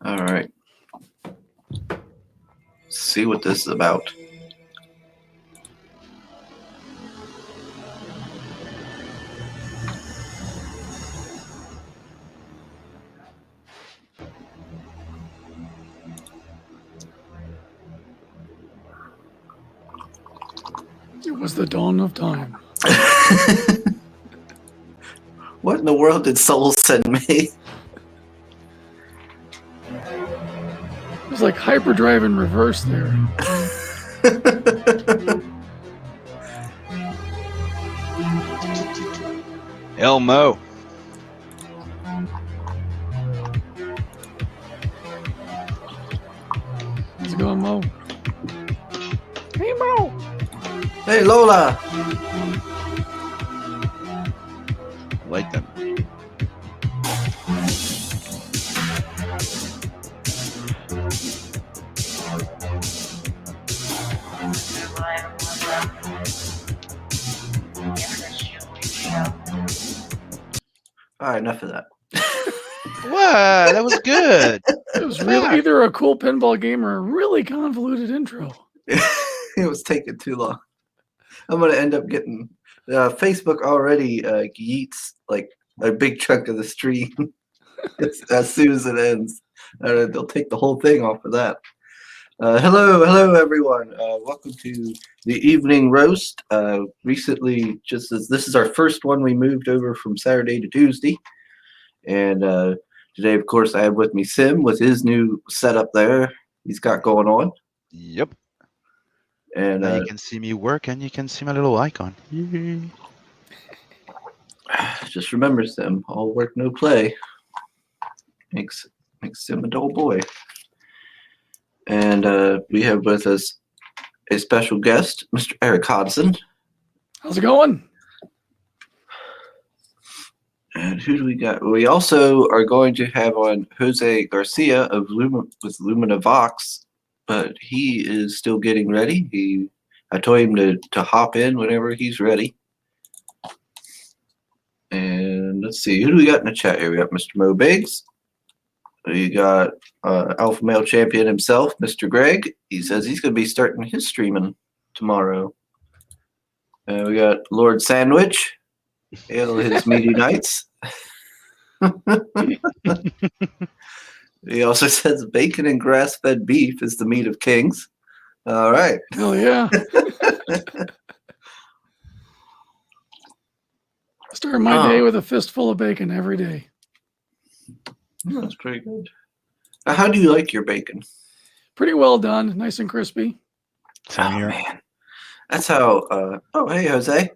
All right. See what this is about. It was the dawn of time. What in the world did Soul send me? It was like hyperdrive in reverse there. Elmo. How's it going, Mo? Hey, Mo. Hey, Lola. I like them. All right, enough of that. What? That was good. It was really either a cool pinball game or a really convoluted intro. It was taking too long. I'm gonna end up getting Facebook already yeets like a big chunk of the stream as soon as it ends. They'll take the whole thing off of that. Hello, everyone. Welcome to the evening roast. Recently, just as this is our first one, we moved over from Saturday to Tuesday, and today, of course, I have with me Sim with his new setup there. He's got going on. Yep. And Now you can see me work and you can see my little icon. just remember, Sim, all work, no play. Makes Sim a dull boy. And we have with us a special guest, Mr. Erik Hodson. How's it going? And who do we got? We also are going to have on Jose Garcia of Lumina Vox, but he is still getting ready. I told him to hop in whenever he's ready. And let's see, who do we got in the chat here? We got Mr. Mo Biggs. We got Alpha Male Champion himself, Mr. Greg. He says he's going to be starting his streaming tomorrow. And we got Lord Sandwich. Hail his meaty nights. He also says bacon and grass-fed beef is the meat of kings. All right. Hell yeah. I start my day with a fistful of bacon every day. That's pretty good. How do you like your bacon? Pretty well done. Nice and crispy. Same Oh, here. man. That's how... oh, hey, Jose.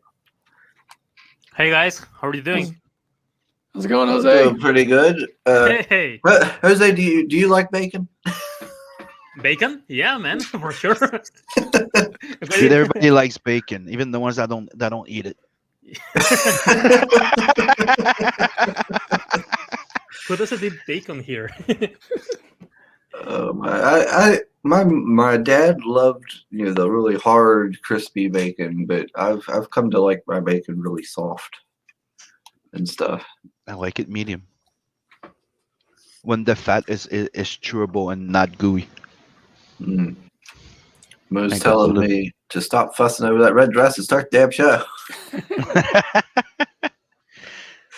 Hey guys, how are you doing? How's it going, Jose? Doing pretty good. Hey, Jose, do you like bacon? bacon? Yeah, man, for sure. Dude, everybody likes bacon, even the ones that don't eat it. Who doesn't eat bacon here? My dad loved the really hard crispy bacon, but I've come to like my bacon really soft and stuff. I like it medium. When the fat is chewable and not gooey. Mm. Mo's Like a telling little- me to stop fussing over that red dress and start the damn show.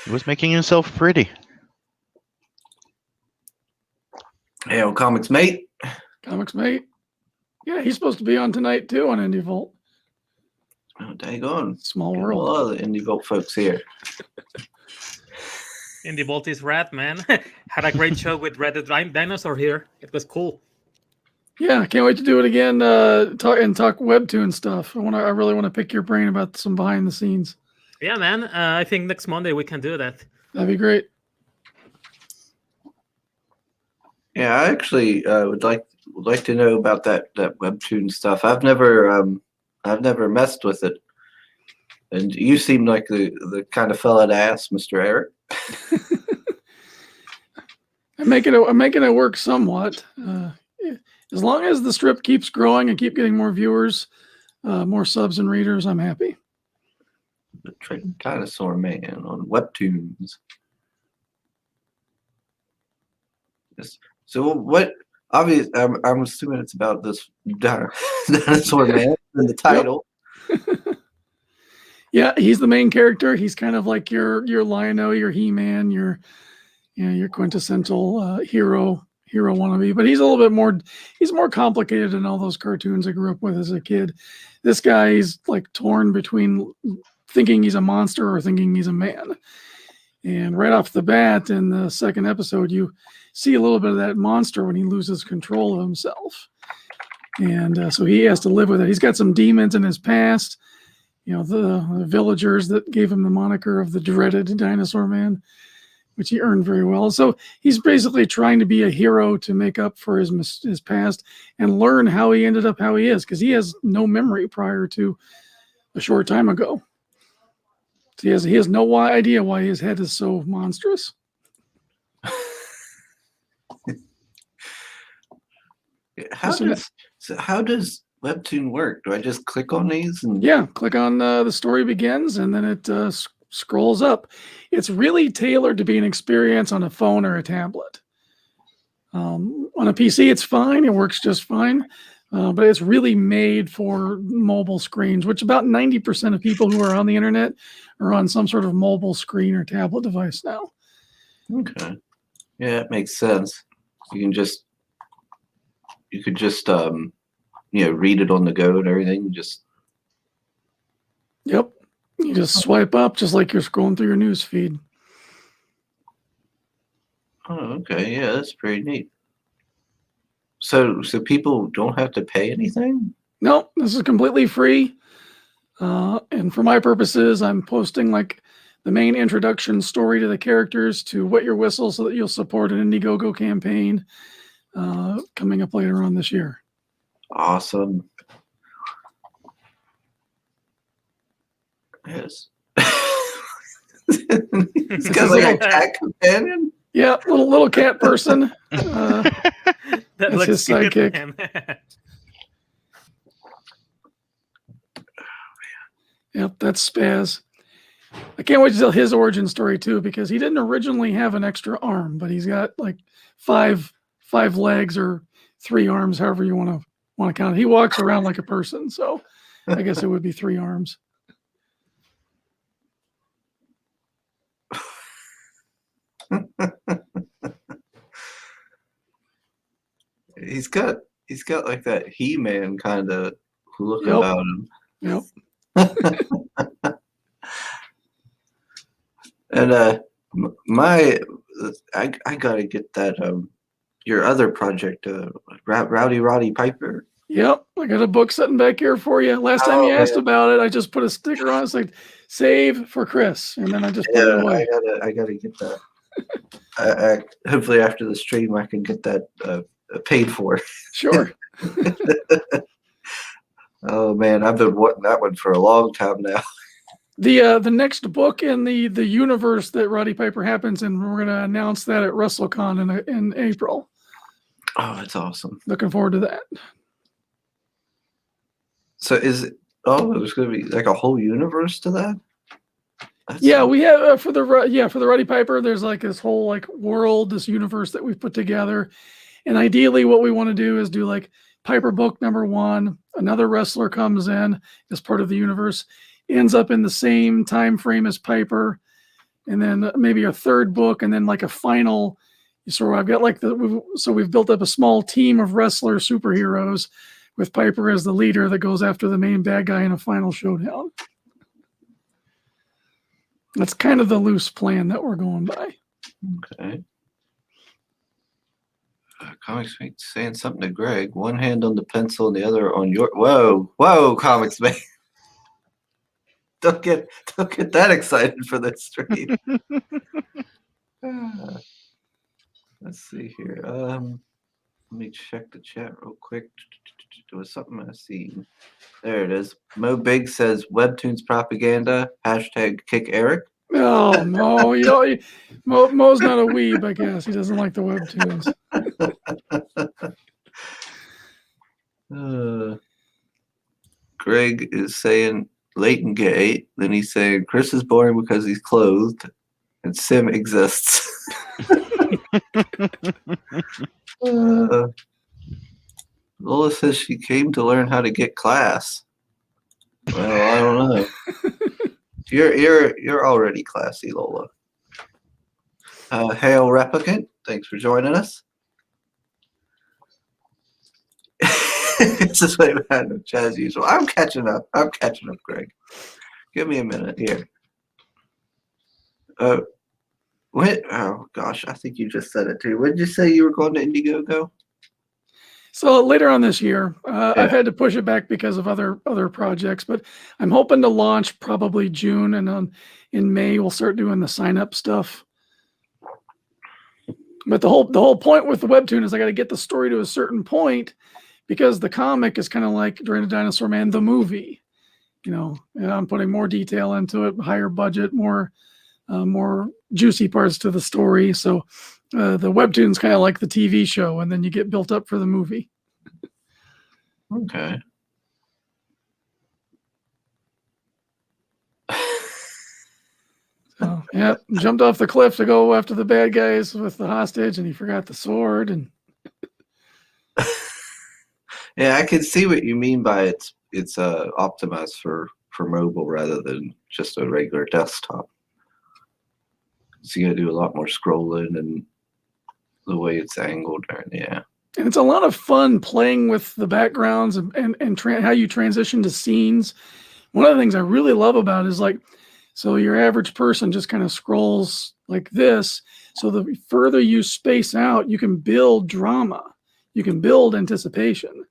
He was making himself pretty. Hey, old Comics Mate. Comics Mate. Yeah, he's supposed to be on tonight too on Indie Vault. Oh, dang on. Small Got a world. lot of the Indie Vault folks here. Indie Vault is rad, man. Had a great show with Red Dinosaur here. It was cool. Yeah, can't wait to do it again. Talk webtoon stuff. I really want to pick your brain about some behind the scenes. Yeah, man. I think next Monday we can do that. That'd be great. Yeah, I actually would like to know about that webtoon stuff. I've never messed with it, and you seem like the kind of fella to ask, Mr. Erik. I'm making it work somewhat. As long as the strip keeps growing and keep getting more viewers, more subs and readers, I'm happy. The Trading Dinosaur Man on webtoons. Yes. So what? Obviously, I'm assuming it's about this dinosaur man in the title. Yeah, he's the main character. He's kind of like your Lion-O, your He-Man, your quintessential hero wannabe. But he's a little bit more. He's more complicated than all those cartoons I grew up with as a kid. This guy is like torn between thinking he's a monster or thinking he's a man. And right off the bat, in the second episode, you see a little bit of that monster when he loses control of himself. And so he has to live with it. He's got some demons in his past. You know, the villagers that gave him the moniker of the dreaded dinosaur man, which he earned very well. So he's basically trying to be a hero to make up for his past and learn how he ended up how he is, because he has no memory prior to a short time ago. So he has no idea why his head is so monstrous. How does Webtoon work? Do I just click on these? And Yeah, click on the story begins, and then it scrolls up. It's really tailored to be an experience on a phone or a tablet. On a PC, it's fine. It works just fine. But it's really made for mobile screens, which about 90% of people who are on the internet are on some sort of mobile screen or tablet device now. Okay. Yeah, it makes sense. You could just read it on the go and everything. Yep. You just swipe up just like you're scrolling through your news feed. Oh, okay. Yeah, that's pretty neat. So people don't have to pay anything? No, this is completely free. And for my purposes, I'm posting like the main introduction story to the characters to Wet Your Whistle so that you'll support an Indiegogo campaign coming up later on this year. Awesome. Yes. He's got like a cat companion? Yeah, little cat person. That That's his good, sidekick. man. Yep, that's Spaz. I can't wait to tell his origin story too, because he didn't originally have an extra arm, but he's got like five legs or 3 arms, however you want to count it. He walks around like a person, so I guess it would be 3 arms. He's got like that He-Man kind of look Yep. about him. Yep. And I gotta get that your other project, Rowdy Roddy Piper. Yep. I got a book sitting back here for you. Last time you asked about it, I just put a sticker on it. It's like save for Chris, and then I just put it away. I gotta get that. Hopefully after the stream I can get that paid for. Sure. Oh man, I've been wanting that one for a long time now. The next book in the universe that Roddy Piper happens in, we're gonna announce that at WrestleCon in April. Oh, that's awesome. Looking forward to that. So there's gonna be like a whole universe to that? Yeah, we have for the Roddy Piper. There's like this whole like world, this universe that we've put together, and ideally, what we want to do is do like Piper book number 1. Another wrestler comes in as part of the universe, ends up in the same time frame as Piper, and then maybe a third book, and then like a final. So I've got like we've built up a small team of wrestler superheroes with Piper as the leader that goes after the main bad guy in a final showdown. That's kind of the loose plan that we're going by. Okay. Comics Mate saying something to Greg. One hand on the pencil and the other on your. Whoa, Comics Mate. Don't get that excited for this stream. Let's see here. Let me check the chat real quick. There was something I seen. There it is. Mo Big says Webtoons propaganda. #kick Erik. Oh no, Mo's not a weeb, I guess. He doesn't like the webtoons. Greg is saying Leighton gay. Then he's saying Chris is boring because he's clothed. and Sim exists. Lola says she came to learn how to get class. Well, I don't know. You're already classy, Lola. Hail Replicant, thanks for joining us. It's just way behind the chat as usual. I'm catching up, Greg. Give me a minute here. What? Oh gosh, I think you just said it too. What did you say you were going to Indiegogo? So later on this year, I've had to push it back because of other projects, but I'm hoping to launch probably June, and in May we'll start doing the sign up stuff. But the whole point with the webtoon is I got to get the story to a certain point, because the comic is kind of like During the Dinosaur Man, the movie. You know, and I'm putting more detail into it, higher budget, more juicy parts to the story. So the webtoon's kind of like the TV show, and then you get built up for the movie. Okay. So yeah, jumped off the cliff to go after the bad guys with the hostage, and he forgot the sword. And yeah, I can see what you mean by it's optimized for mobile rather than just a regular desktop. So you got to do a lot more scrolling and the way it's angled. Yeah. And it's a lot of fun playing with the backgrounds and how you transition to scenes. One of the things I really love about it is like, so your average person just kind of scrolls like this. So the further you space out, you can build drama. You can build anticipation.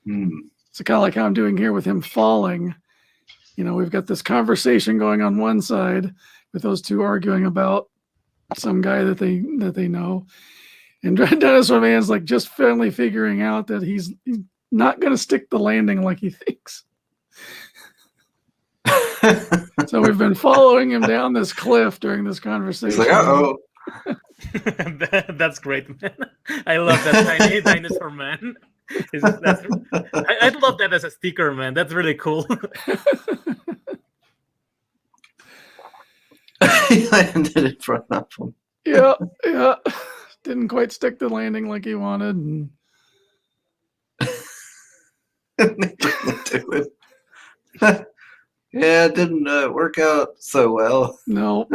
It's kind of like how I'm doing here with him falling. You know, we've got this conversation going on one side with those two arguing about some guy that they know. And Dinosaur Man's like just finally figuring out that he's not going to stick the landing like he thinks. So we've been following him down this cliff during this conversation. He's like, uh-oh. That's great, man. I love that tiny dinosaur man. I'd love that as a sticker, man. That's really cool. He landed in front of him. Yeah. Didn't quite stick the landing like he wanted. And yeah, it didn't work out so well. No.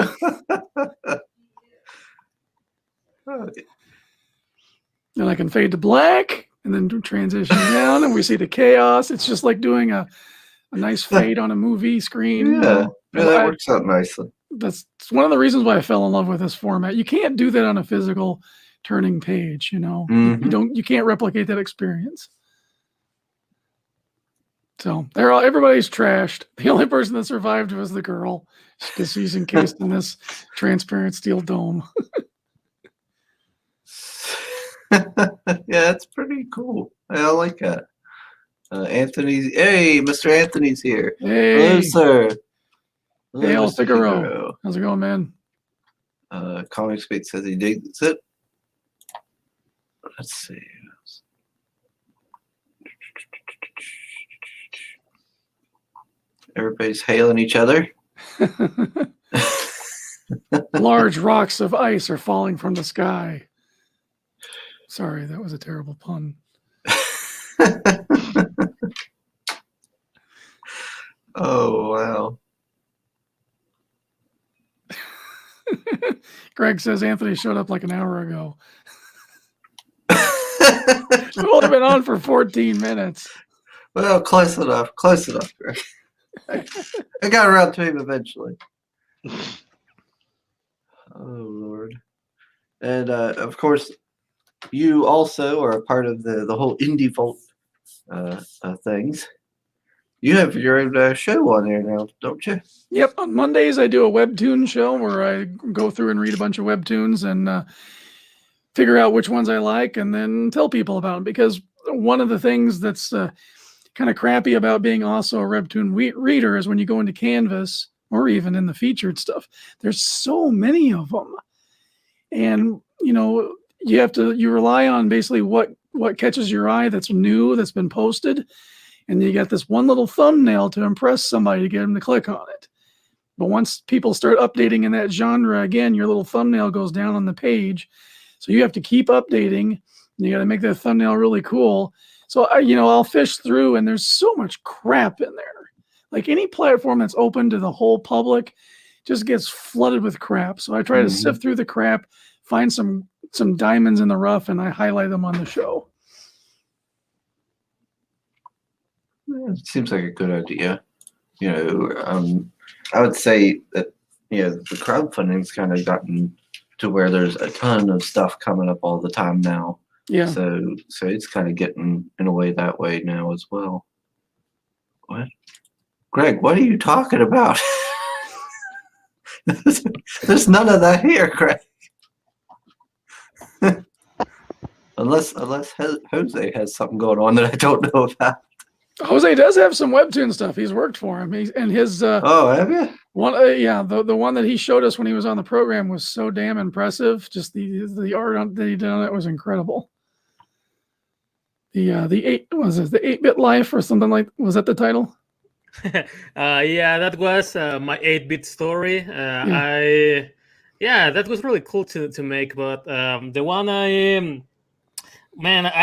Then I can fade to black and then transition down, and we see the chaos. It's just like doing a nice fade on a movie screen. Yeah, that works out nicely. That's one of the reasons why I fell in love with this format. You can't do that on a physical turning page, you know. You can't replicate that experience. So everybody's trashed. The only person that survived was the girl, because she's encased in this transparent steel dome. Yeah, it's pretty cool. I like that. Mr. Anthony's here. Hey. Hello, sir. Hello, Hey, Mr. Figaro. How's it going, man? Comic Space says he digs it. Let's see. Everybody's hailing each other. Large rocks of ice are falling from the sky. Sorry, that was a terrible pun. Oh, wow. Greg says Anthony showed up like an hour ago. We've only been on for 14 minutes. Well, close enough, Greg. I got around to him eventually. Oh, Lord. And, of course, you also are a part of the whole Indie Vault things. You have your own show on there now, don't you? Yep. On Mondays, I do a webtoon show where I go through and read a bunch of webtoons and figure out which ones I like and then tell people about them. Because one of the things that's kind of crappy about being also a webtoon reader is when you go into Canvas or even in the featured stuff, there's so many of them. And, you know, you rely on basically what catches your eye that's new, that's been posted. And you got this one little thumbnail to impress somebody to get them to click on it. But once people start updating in that genre again, your little thumbnail goes down on the page. So you have to keep updating. You got to make that thumbnail really cool. So I'll fish through, and there's so much crap in there. Like any platform that's open to the whole public just gets flooded with crap. So I try to sift through the crap, find some diamonds in the rough, and I highlight them on the show. It seems like a good idea. I would say that the crowdfunding's kind of gotten to where there's a ton of stuff coming up all the time now. Yeah. So it's kind of getting in a way that way now as well. What? Greg, what are you talking about? There's none of that here, Greg. unless Jose has something going on that I don't know about. Jose does have some webtoon stuff. He's worked for him. His oh, have you? One, the one that he showed us when he was on the program was so damn impressive. Just the art that he did on it was incredible. The 8-bit life or something like, was that the title? Yeah, that was my 8-bit story. That was really cool to make. But the one I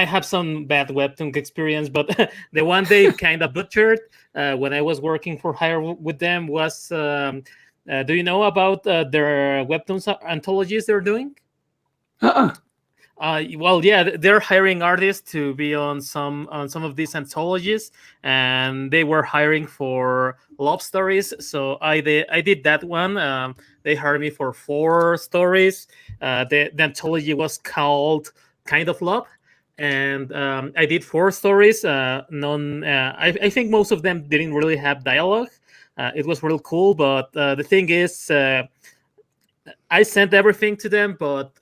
have some bad webtoon experience. But the one they kind of butchered when I was working for hire with them was. Do you know about their webtoons anthologies they're doing? Well, yeah, they're hiring artists to be on some of these anthologies, and they were hiring for love stories. So I did that one. They hired me for 4 stories. The anthology was called Kind of Love, and I did 4 stories. I think most of them didn't really have dialogue. It was real cool, but the thing is, I sent everything to them, but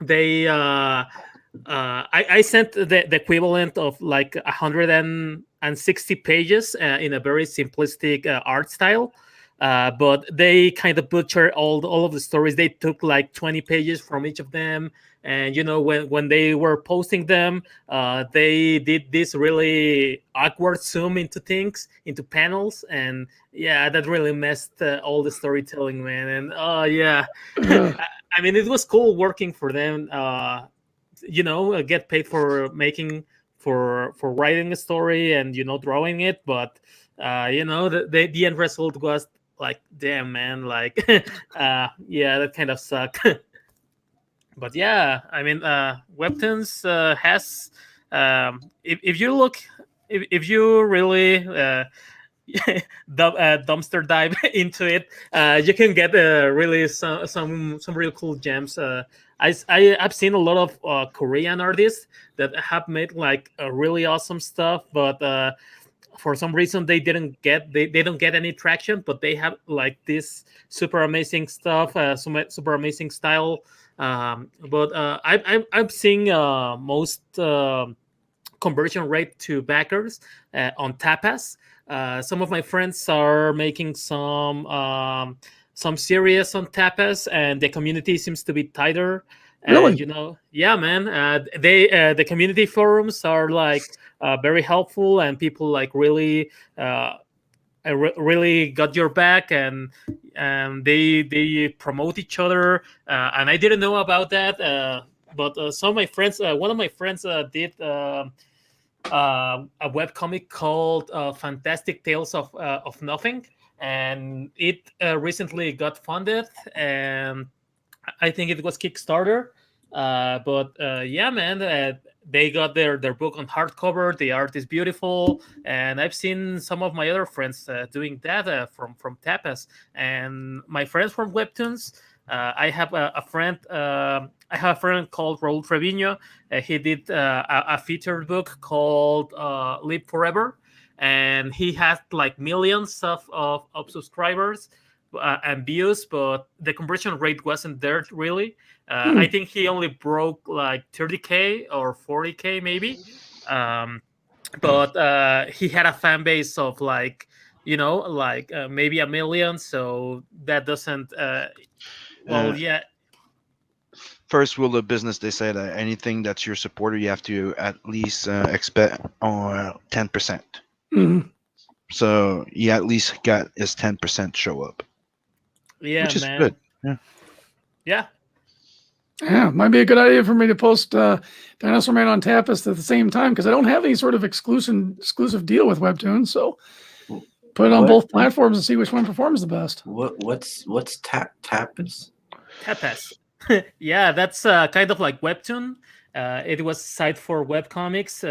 they I sent the equivalent of like 160 pages in a very simplistic art style, but they kind of butchered all of the stories. They took like 20 pages from each of them, and when they were posting them, they did this really awkward zoom into panels, and yeah, that really messed all the storytelling, man. And I mean, it was cool working for them. Get paid for writing a story and drawing it, but the end result was like, damn, man, like that kind of sucked. But yeah, I mean, webtoons has if you really dumpster dive into it, you can get really some real cool gems. I've seen a lot of Korean artists that have made like really awesome stuff, but for some reason they don't get any traction, but they have like this super amazing stuff, super amazing style. But I'm seeing most conversion rate to backers on Tapas. Some of my friends are making some series on Tapas, and the community seems to be tighter. Really? Yeah, man. The community forums are like very helpful, and people like really really got your back, and they promote each other. And I didn't know about that, but some of my friends, one of my friends did. A webcomic called Fantastic Tales of Nothing, and it recently got funded, and I think it was Kickstarter. But yeah, man, they got their book on hardcover. The art is beautiful, and I've seen some of my other friends doing that from Tapas, and my friends from Webtoons. I have a friend. I have a friend called Raul Trevino. He did a featured book called Live Forever, and he has like millions of subscribers and views, but the conversion rate wasn't there really. I think he only broke like 30K or 40K maybe, but he had a fan base of like maybe 1 million. So that doesn't. Yeah. First rule of business, they say that anything that's your supporter, you have to at least expect 10%. Mm-hmm. So you at least got his 10% show up. Yeah, which is man. good. Yeah. Yeah. Yeah, might be a good idea for me to post Dinosaur Man on Tapest at the same time because I don't have any sort of exclusive deal with Webtoon. So put it on What both platforms and see which one performs the best. what's tapas? Tapas. Yeah, that's kind of like Webtoon. It was a site for webcomics.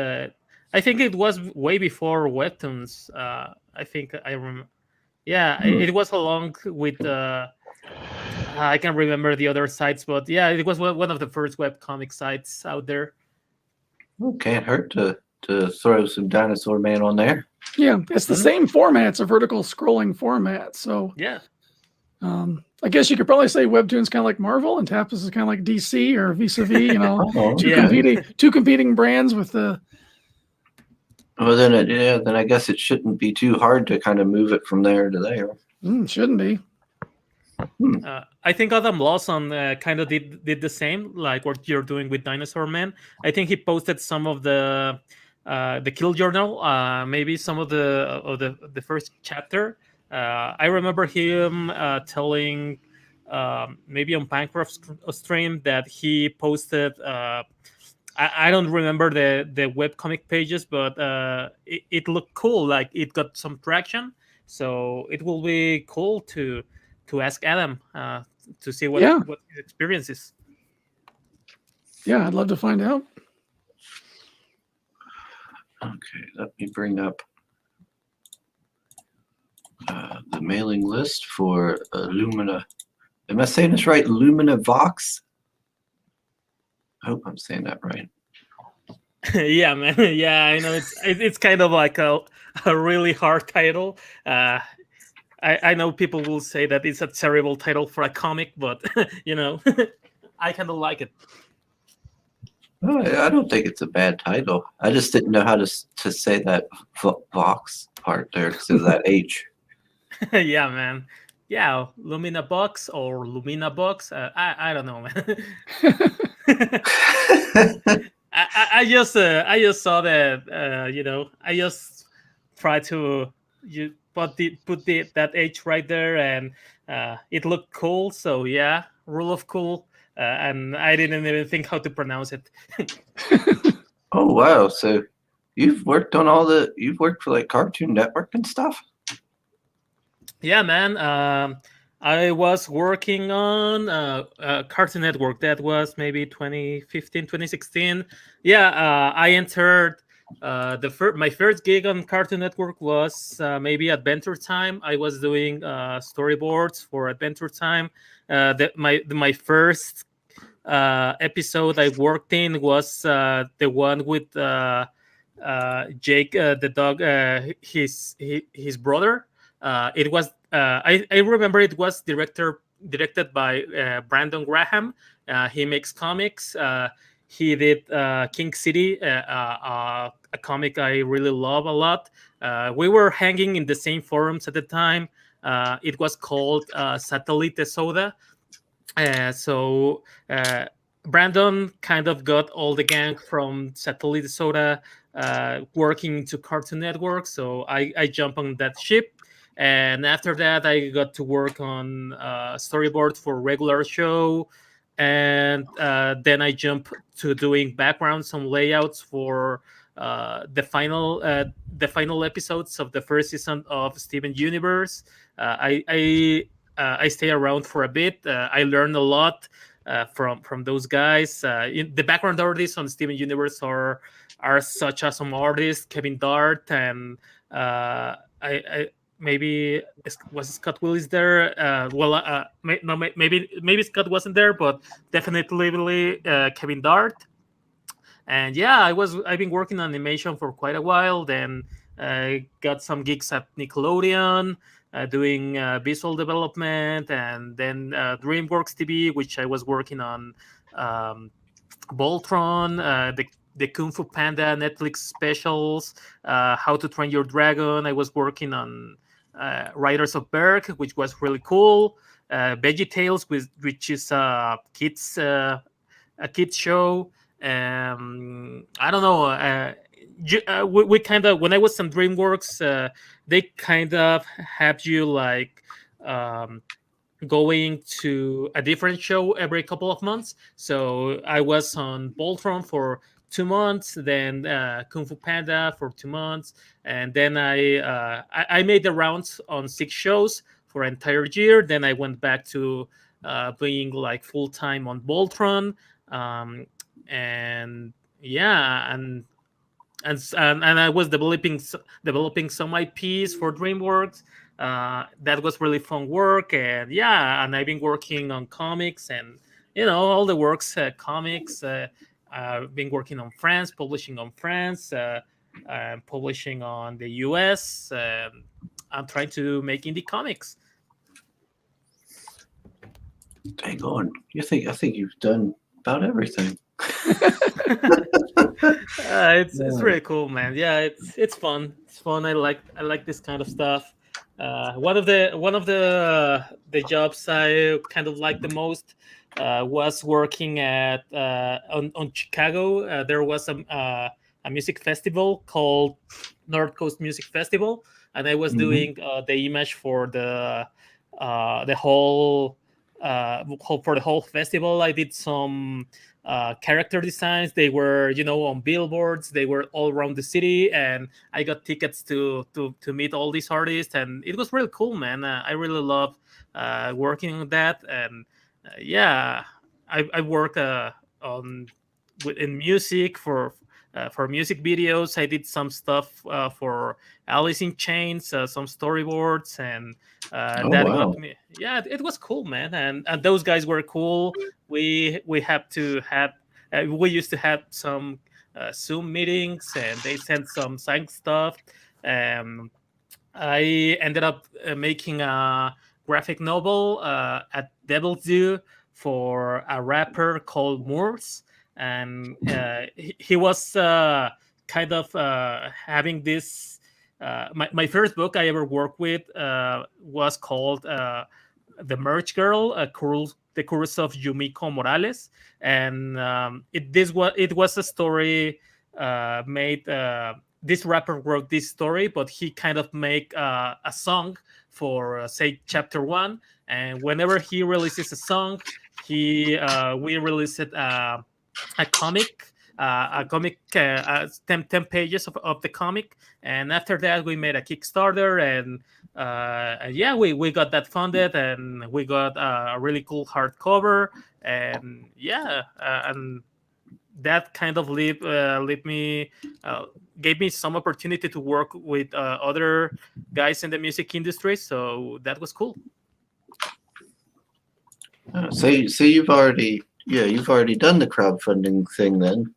I think it was way before Webtoons. I think I remember. Yeah, Hmm. it was along with. I can't remember the other sites, but yeah, it was one of the first webcomic sites out there. Well, can't hurt to throw some Dinosaur Man on there. Yeah, it's the Mhm. same format. It's a vertical scrolling format. So Yeah. I guess you could probably say Webtoon's kind of like Marvel and Tapest is kind of like DC or vis-a-vis, Oh, two Yeah. competing brands with the. Well, then I guess it shouldn't be too hard to kind of move it from there to there. Shouldn't be. I think Adam Lawson kind of did the same, like what you're doing with Dinosaur Man. I think he posted some of the Kill Journal, maybe some of the first chapter. I remember him telling maybe on Bancroft's stream that he posted. I don't remember the webcomic pages, but it looked cool. Like it got some traction, so it will be cool to ask Adam to see what Yeah. what his experience is. Yeah, I'd love to find out. Okay, let me bring up the mailing list for Lumina. Am I saying this right? Lumina Vox? I hope I'm saying that right. Yeah, man. Yeah, I know it's kind of like a really hard title. I know people will say that it's a terrible title for a comic, but I kind of like it. Oh, I don't think it's a bad title. I just didn't know how to say that Vox part there because of that H. Yeah, man. Yeah, Lumina Box or Lumina Box. I don't know, man. I just saw that I just try to put that H right there, and it looked cool. So yeah, rule of cool, and I didn't even think how to pronounce it. Oh wow! So you've worked for like Cartoon Network and stuff. Yeah, man. I was working on Cartoon Network. That was maybe 2015, 2016. Yeah, I entered my first gig on Cartoon Network was maybe Adventure Time. I was doing storyboards for Adventure Time. My first episode I worked in was the one with Jake, the dog, his brother. It was I remember it was directed by Brandon Graham. He makes comics. He did King City, a comic I really love a lot. We were hanging in the same forums at the time. It was called Satellite Soda. So Brandon kind of got all the gang from Satellite Soda working to Cartoon Network. So I jumped on that ship. And after that, I got to work on storyboard for regular show. And then I jumped to doing backgrounds, some layouts for the final episodes of the first season of Steven Universe. I stay around for a bit. I learned a lot from those guys. The background artists on Steven Universe are such awesome artists. Kevin Dart and I maybe was Scott Willis there. Maybe Scott wasn't there, but definitely Kevin Dart. And yeah, I've been working on animation for quite a while. Then I got some gigs at Nickelodeon, doing visual development, and then DreamWorks TV, which I was working on Voltron, the Kung Fu Panda Netflix specials, How to Train Your Dragon. I was working on Riders of Berg, which was really cool. Veggie Tales, which is a kids show. I don't know. We kind of, when I was on DreamWorks, they kind of have you like going to a different show every couple of months. So I was on Voltron for 2 months, then Kung Fu Panda for 2 months, and then I made the rounds on 6 shows for an entire year. Then I went back to being like full time on Voltron, um, and yeah, and I was developing some IPs for DreamWorks. That was really fun work, and yeah, and I've been working on comics and all the works, comics. I've been working on France, publishing on France, publishing on the US. I'm trying to make indie comics. Hang on. I think you've done about everything. It's really cool, man. Yeah, it's fun. It's fun. I like this kind of stuff. One of the jobs I kind of like the most was working at on Chicago. There was a music festival called North Coast Music Festival, and I was doing the image for the for the whole festival. I did some character designs. They were, on billboards. They were all around the city, and I got tickets to meet all these artists, and it was really cool, man. I really love working on that, and yeah, I work on in music for music videos. I did some stuff for Alice in Chains, some storyboards, and that got me. Yeah, it was cool, man, and those guys were cool. We used to have some Zoom meetings, and they sent some signed stuff. Um, I ended up making a graphic novel at Devil's Due for a rapper called Moors, and he was kind of having this. My first book I ever worked with was called The Merch Girl, the Curse of Yumiko Morales, and it was a story made. This rapper wrote this story, but he kind of make a song for say chapter 1, and whenever he releases a song, we release it a comic. 10 pages of the comic, and after that we made a Kickstarter, and yeah, we got that funded, and we got a really cool hardcover, and yeah, and that kind of gave me some opportunity to work with other guys in the music industry, so that was cool. So you've already done the crowdfunding thing then.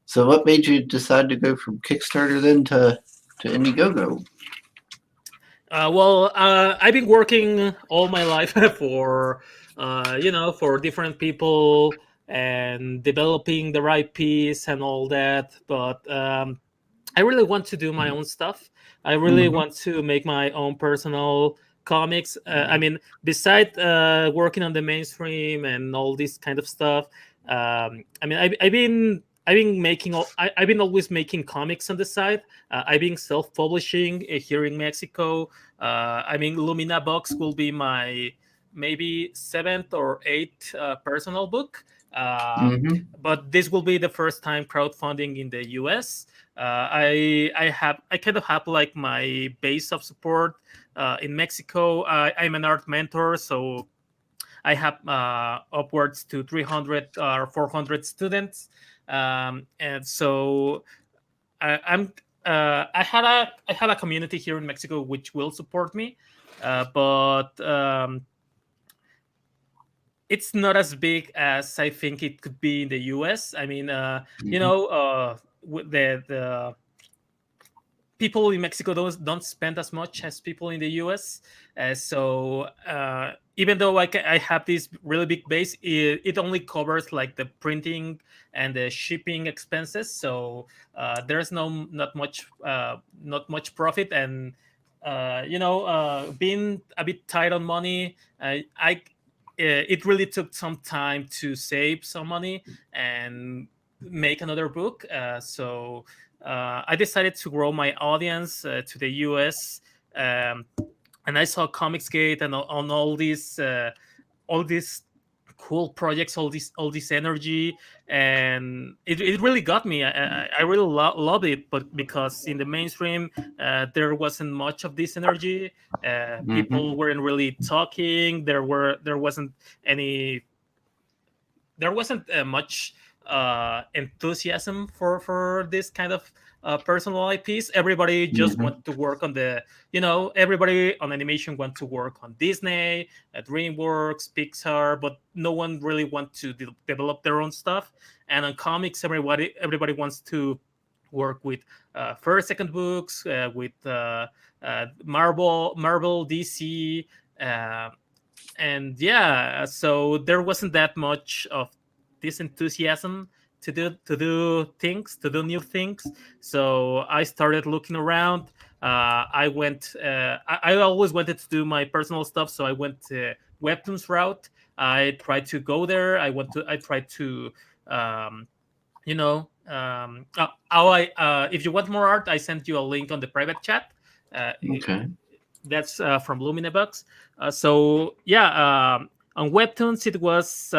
So what made you decide to go from Kickstarter then to Indiegogo? Well, I've been working all my life for for different people and developing the right piece and all that, but I really want to do my own stuff. I really want to make my own personal comics. I mean, besides working on the mainstream and all this kind of stuff, I mean, I've been always making comics on the side. I've been self-publishing here in Mexico. I mean, Lumina Box will be my maybe 7th or 8th personal book. But this will be the first time crowdfunding in the US. I kind of have like my base of support in Mexico. I'm an art mentor, so I have upwards to 300 or 400 students, and so I had a community here in Mexico which will support me, but it's not as big as I think it could be in the US. I mean, the people in Mexico don't spend as much as people in the US. So even though I have this really big base, it only covers like the printing and the shipping expenses. So there's not much profit, and being a bit tight on money, it really took some time to save some money and make another book. So I decided to grow my audience to the US and I saw Comicsgate and on all these cool projects, all this energy, and it really got me. I really love it, but because in the mainstream there wasn't much of this energy. Hmm. People weren't really talking. There wasn't any there wasn't much enthusiasm for this kind of personal IPs. Everybody just Hmm. want to work on everybody on animation want to work on Disney, DreamWorks, Pixar, but no one really want to develop their own stuff. And on comics, everybody wants to work with first, second books, with Marvel, DC. Uh, and yeah, so there wasn't that much of this enthusiasm to do new things. So I started looking around. I always wanted to do my personal stuff, so I went to webtoons route. I tried to go there. I tried to um, if you want more art, I sent you a link on the private chat. uh, Okay. that's from Luminabox. So yeah, on Webtoons it was.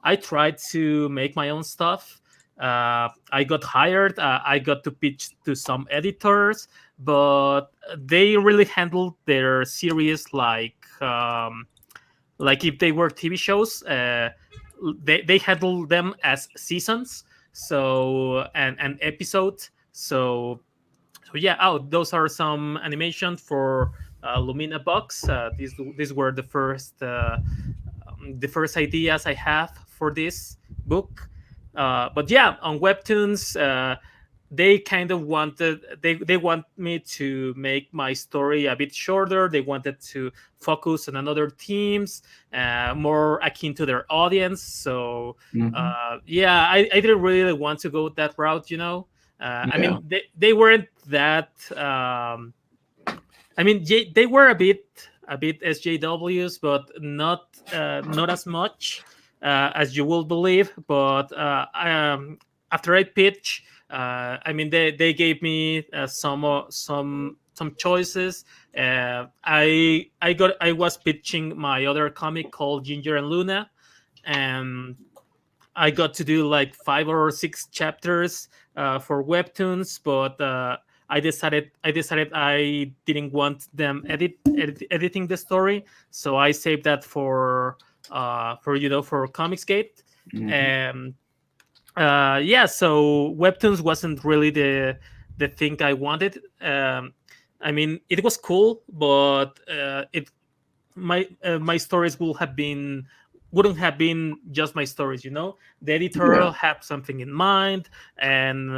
I tried to make my own stuff. I got hired. I got to pitch to some editors, but they really handled their series like if they were TV shows. They handled them as seasons. So and episodes. So yeah, those are some animations for Lumina Box. These were the first ideas I have for this book. But yeah, on Webtoons, they kind of they want me to make my story a bit shorter. They wanted to focus on another themes, more akin to their audience. So Hmm. yeah, I didn't really want to go that route. I Yeah. mean, they weren't that. I mean, they were a bit SJWs, but not as much as you will believe. But after I pitch, I mean, they gave me some choices. I was pitching my other comic called Ginger and Luna, and I got to do like 5 or 6 chapters for webtoons, but I decided I didn't want them editing the story, so I saved that for Comicsgate. Hmm. And yeah, so webtoons wasn't really the thing I wanted. I mean, it was cool, but it my stories wouldn't have been just my stories. The editor Yeah. had something in mind, and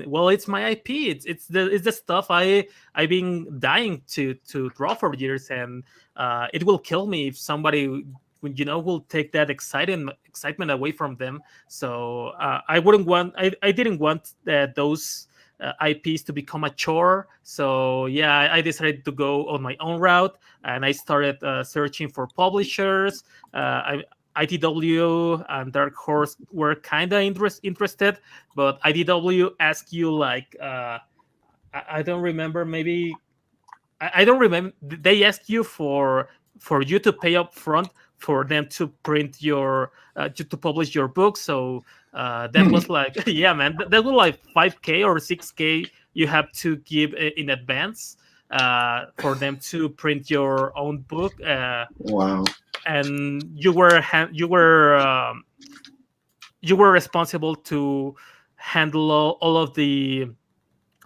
well, it's my IP. It's the stuff I've been dying to draw for years, and it will kill me if somebody will take that excitement away from them. So I didn't want those IPs to become a chore. So yeah, I decided to go on my own route, and I started searching for publishers. ITW and Dark Horse were kind of interested, but IDW asked you like I don't remember, maybe I don't remember. They asked you for you to pay up front for them to print to publish your book. So that Hmm. was like yeah, man, that was like 5K or 6K you have to give in advance for them to print your own book. Wow. And you were responsible to handle all of the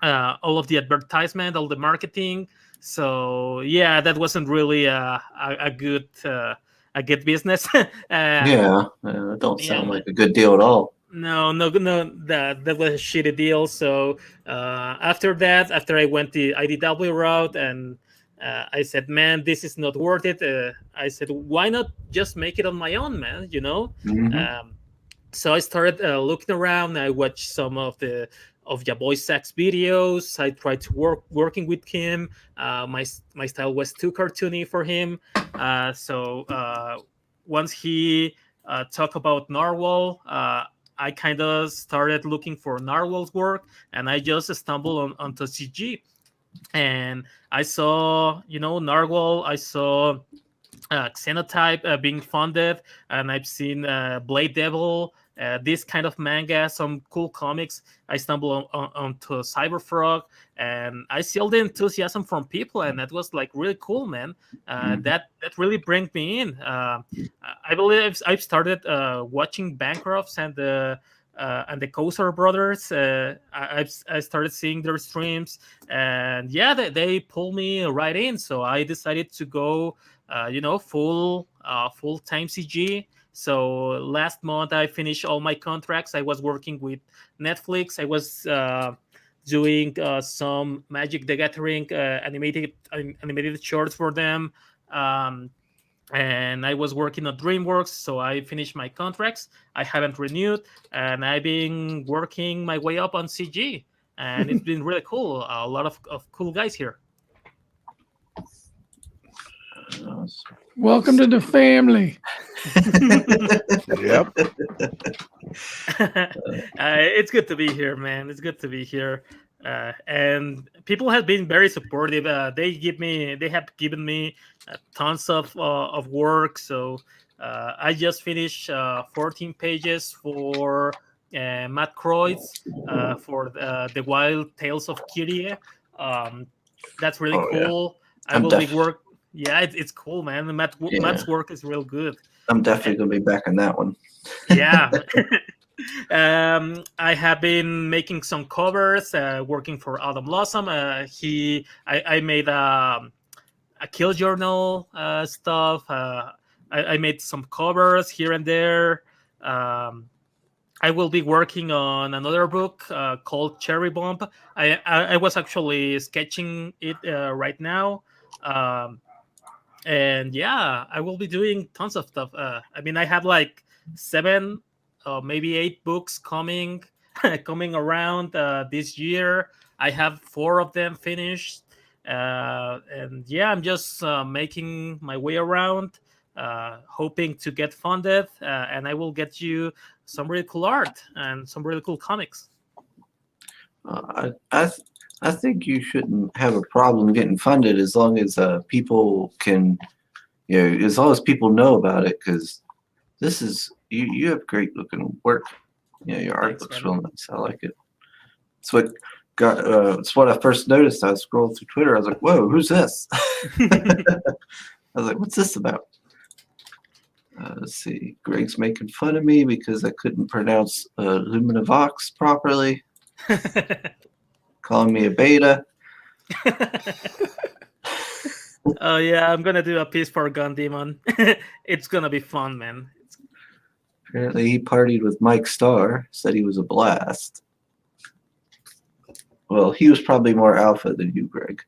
advertisement, all the marketing. So yeah, that wasn't really a good business. Yeah. Don't Yeah, sound like man. a good deal at all. No, no, no. That was a shitty deal. So after that, after I went the IDW route, and I said, man, this is not worth it. I said, why not just make it on my own, man? Hmm. Um, so I started looking around. I watched some of your boy Sack's videos. I tried to working with him. My style was too cartoony for him. So once he talked about Narwhal, I kind of started looking for Narwhal's work, and I just stumbled onto CG. and I saw, Narwhal. I saw Xenotype being funded, and I've seen Blade Devil. This kind of manga, some cool comics. I stumbled onto Cyberfrog, and I see all the enthusiasm from people, and that was like really cool, man. That really brings me in. I believe I've started watching Bankrupts and the Koser brothers. I started seeing their streams, and yeah, they pulled me right in. So I decided to go, full time CG. So last month I finished all my contracts. I was working with Netflix. I was doing some Magic the Gathering animated shorts for them. Um, and I was working on DreamWorks, so I finished my contracts. I haven't renewed, and I've been working my way up on CG, and it's been really cool. A lot of cool guys here. Welcome to the family. Yep. It's good to be here, man. It's good to be here. And people have been very supportive. They have given me tons of work. So I just finished 14 pages for Matt Croyd's for the Wild Tales of Kyrie. That's really cool. Yeah. I will be work. Yeah, it's cool, man. Matt's work is real good. I'm definitely gonna be back on that one. Yeah. I have been making some covers, working for Adam Blossom. I made a kill journal stuff. I made some covers here and there. I will be working on another book called Cherry Bomb. I was actually sketching it right now. And yeah, I will be doing tons of stuff. I have like 7, maybe 8 books coming around this year. I have 4 of them finished, and yeah, I'm just making my way around, hoping to get funded, and I will get you some really cool art and some really cool comics. I think you shouldn't have a problem getting funded as long as people can, as long as people know about it, because this is you have great looking work. Your art looks real nice. I like it. It's what I first noticed. I scrolled through Twitter. I was like, "Whoa, who's this?" I was like, "What's this about?" Let's see. Greg's making fun of me because I couldn't pronounce Luminovox properly. Calling me a beta. Oh yeah, I'm gonna do a piece for Gun Demon. It's gonna be fun, man. Apparently he partied with Mike Starr, said he was a blast. Well, he was probably more alpha than you, Greg.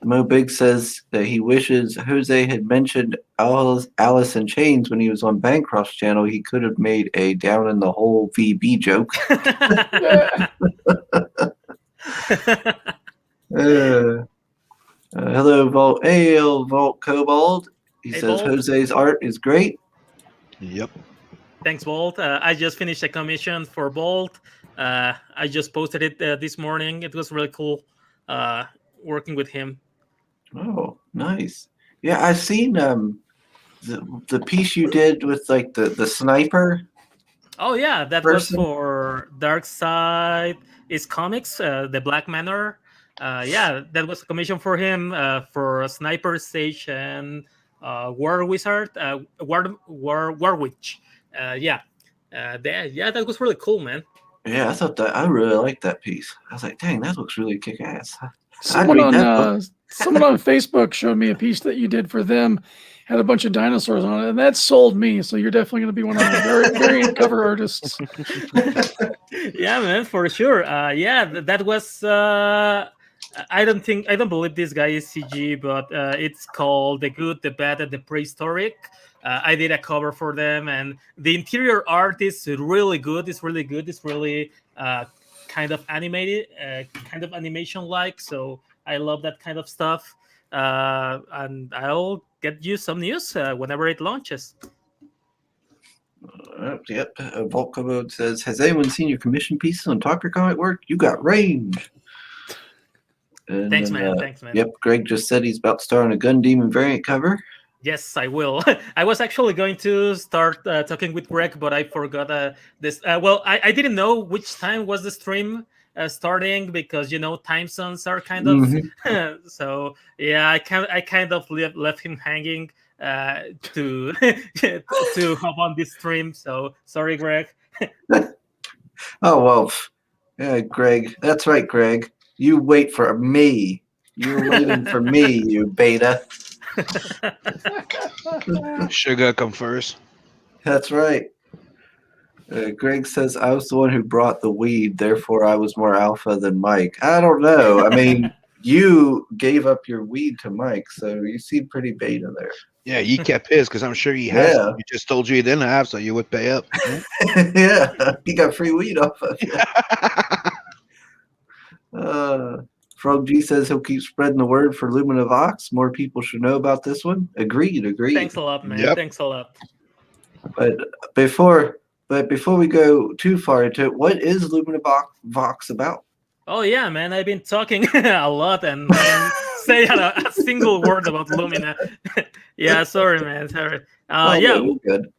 Mo Big says that he wishes Jose had mentioned Alice in Chains when he was on Bancroft's channel. He could have made a down in the hole VB joke. Hello, Vault AL Vault Cobalt. He says Vault. Jose's art is great. Yep. Thanks, Bolt. I just finished a commission for Bolt. I just posted it this morning. It was really cool working with him. Oh, nice. Yeah, I've seen the piece you did with like the sniper. Oh yeah, that was for Dark Side is Comics, the Black Manor. Yeah, that was a commission for him for a Sniper Station, War Wizard, War Witch. That was really cool, man. Yeah, I really liked that piece. I was like, dang, that looks really kick ass. Someone on Facebook showed me a piece that you did for them, had a bunch of dinosaurs on it, and that sold me. So you're definitely going to be one of the variant cover artists. Yeah, man, for sure. That was. I don't believe this guy is CG, but it's called The Good, the Bad, and the Prehistoric. I did a cover for them, and the interior art is really good. It's really good. It's really kind of animated, kind of animation-like. So I love that kind of stuff. And I'll get you some news whenever it launches. Yep. Volkovo says, has anyone seen your commission pieces on Talker Comic work? You got range. And Thanks, then, man. Thanks, man. yep, Greg just said he's about to start on a Gun Demon variant cover. Yes, I will. I was actually going to start talking with Greg, but I forgot this. Well, I didn't know which time was the stream starting because time zones are kind of. Mhm. So yeah, I kind of left him hanging to to hop on this stream. So sorry, Greg. Oh, well, yeah, Greg. That's right, Greg. You wait for me. You were waiting for me, you beta. Sugar come first. That's right. Greg says, I was the one who brought the weed, therefore I was more alpha than Mike. I don't know. I mean, you gave up your weed to Mike, so you seem pretty beta there. Yeah, he kept his because I'm sure he has. Yeah. He just told you he didn't have, so you would pay up. Yeah, he got free weed off of you. Frog G says he'll keep spreading the word for Lumina Vox. More people should know about this one. Agreed. Thanks a lot, man. Yep. Thanks a lot. But before we go too far into it, what is Lumina Vox about? Oh yeah, man! I've been talking a lot and haven't said a single word about Lumina. Yeah, sorry, man. Sorry. Yeah. You're good.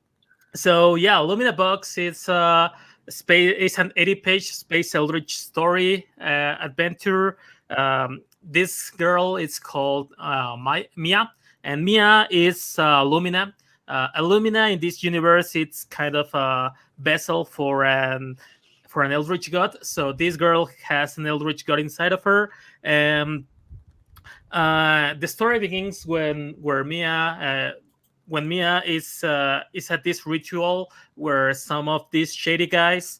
So yeah, Lumina Box is space. It's an 80-page space eldritch story adventure. This girl is called Mia, and Mia is Lumina. A Lumina in this universe, it's kind of a vessel for an eldritch god. So this girl has an eldritch god inside of her, and the story begins when Mia is at this ritual where some of these shady guys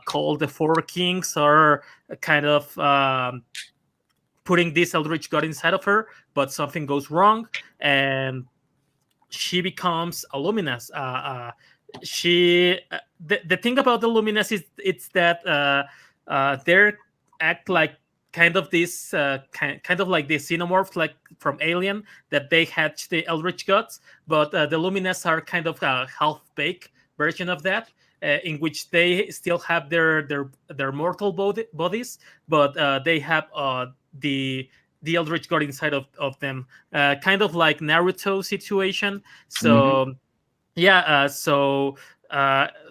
called the Four Kings are kind of putting this eldritch god inside of her, but something goes wrong and she becomes a Luminous. The thing about the Luminous is it's that they act like kind of this kind of like the xenomorphs, like from Alien, that they hatch the eldritch gods, but the Luminous are kind of a half-baked version of that, in which they still have their mortal bodies, but they have the eldritch god inside of them, kind of like Naruto situation. So yeah, so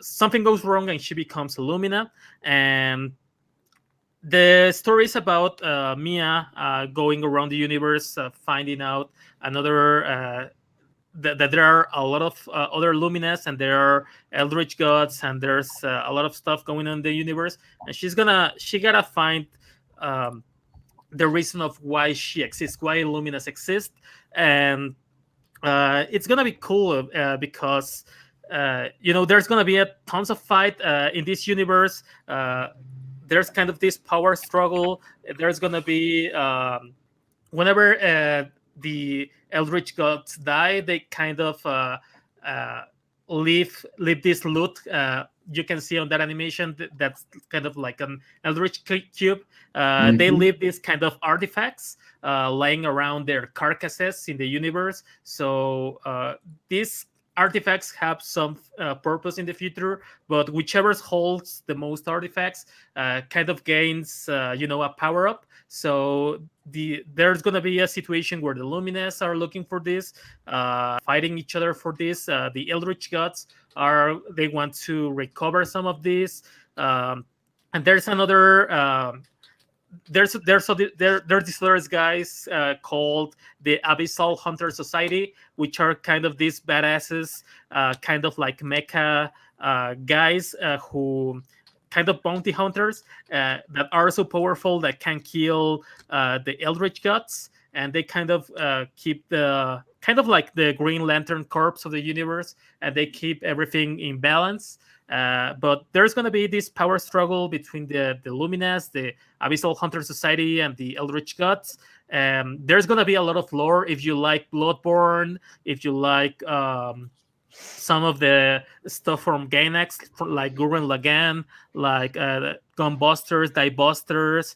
something goes wrong and she becomes a Lumina, and the story is about Mia going around the universe, finding out another that there are a lot of other Luminas, and there are eldritch gods, and there's a lot of stuff going on in the universe, and she gotta find the reason of why she exists, why Luminas exist, and it's gonna be cool because there's gonna be tons of fight in this universe. There's kind of this power struggle. There's gonna be whenever the eldritch gods die, they kind of leave this loot. You can see on that animation that's kind of like an eldritch cube. They leave these kind of artifacts lying around their carcasses in the universe. So these artifacts have some purpose in the future, but whichever holds the most artifacts kind of gains a power up. So there's gonna be a situation where the Lumines are looking for this, fighting each other for this. The eldritch gods they want to recover some of this, and there's another there's these other guys called the Abyssal Hunter Society, which are kind of these badasses, kind of like mecha guys who kind of bounty hunters that are so powerful that can kill the eldritch gods, and they kind of keep the kind of like the Green Lantern Corps of the universe, and they keep everything in balance. But there's going to be this power struggle between the Luminas, the Abyssal Hunter Society, and the Eldritch Gods. There's going to be a lot of lore. If you like Bloodborne, if you like some of the stuff from Gainax, like Gurren Lagann, like Gunbusters, Diebusters,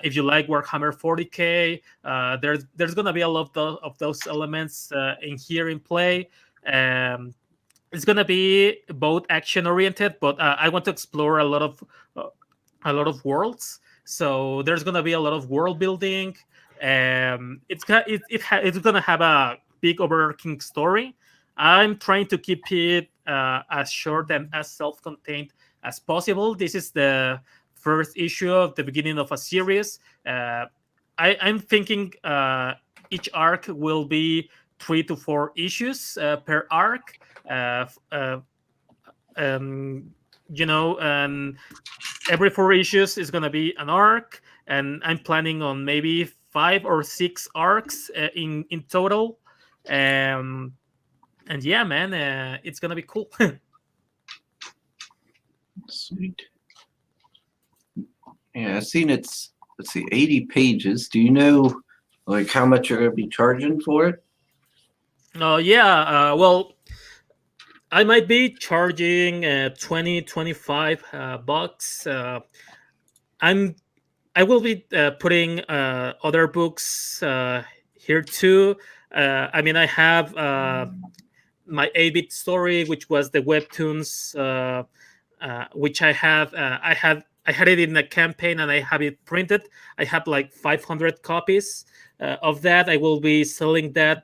if you like Warhammer 40k, there's going to be a lot of those elements in here in play. It's gonna be both action oriented, but I want to explore a lot of worlds. So there's gonna be a lot of world building. It's gonna have a big overarching story. I'm trying to keep it as short and as self-contained as possible. This is the first issue of the beginning of a series. I'm thinking each arc will be 3 to 4 issues per arc. Uh, f- uh, and every 4 issues is gonna be an arc, and I'm planning on maybe 5 or 6 arcs in total. Um, and yeah, man, it's gonna be cool. Sweet. Yeah, I've seen it's, let's see, 80 pages. Do you know like how much you're gonna be charging for it? Oh yeah, well, I might be charging 20 25 bucks. I'm I will be putting other books here too. I mean, I have my 8-bit story, which was the webtoons, which I had it in a campaign and I have it printed. I have like 500 copies of that. I will be selling that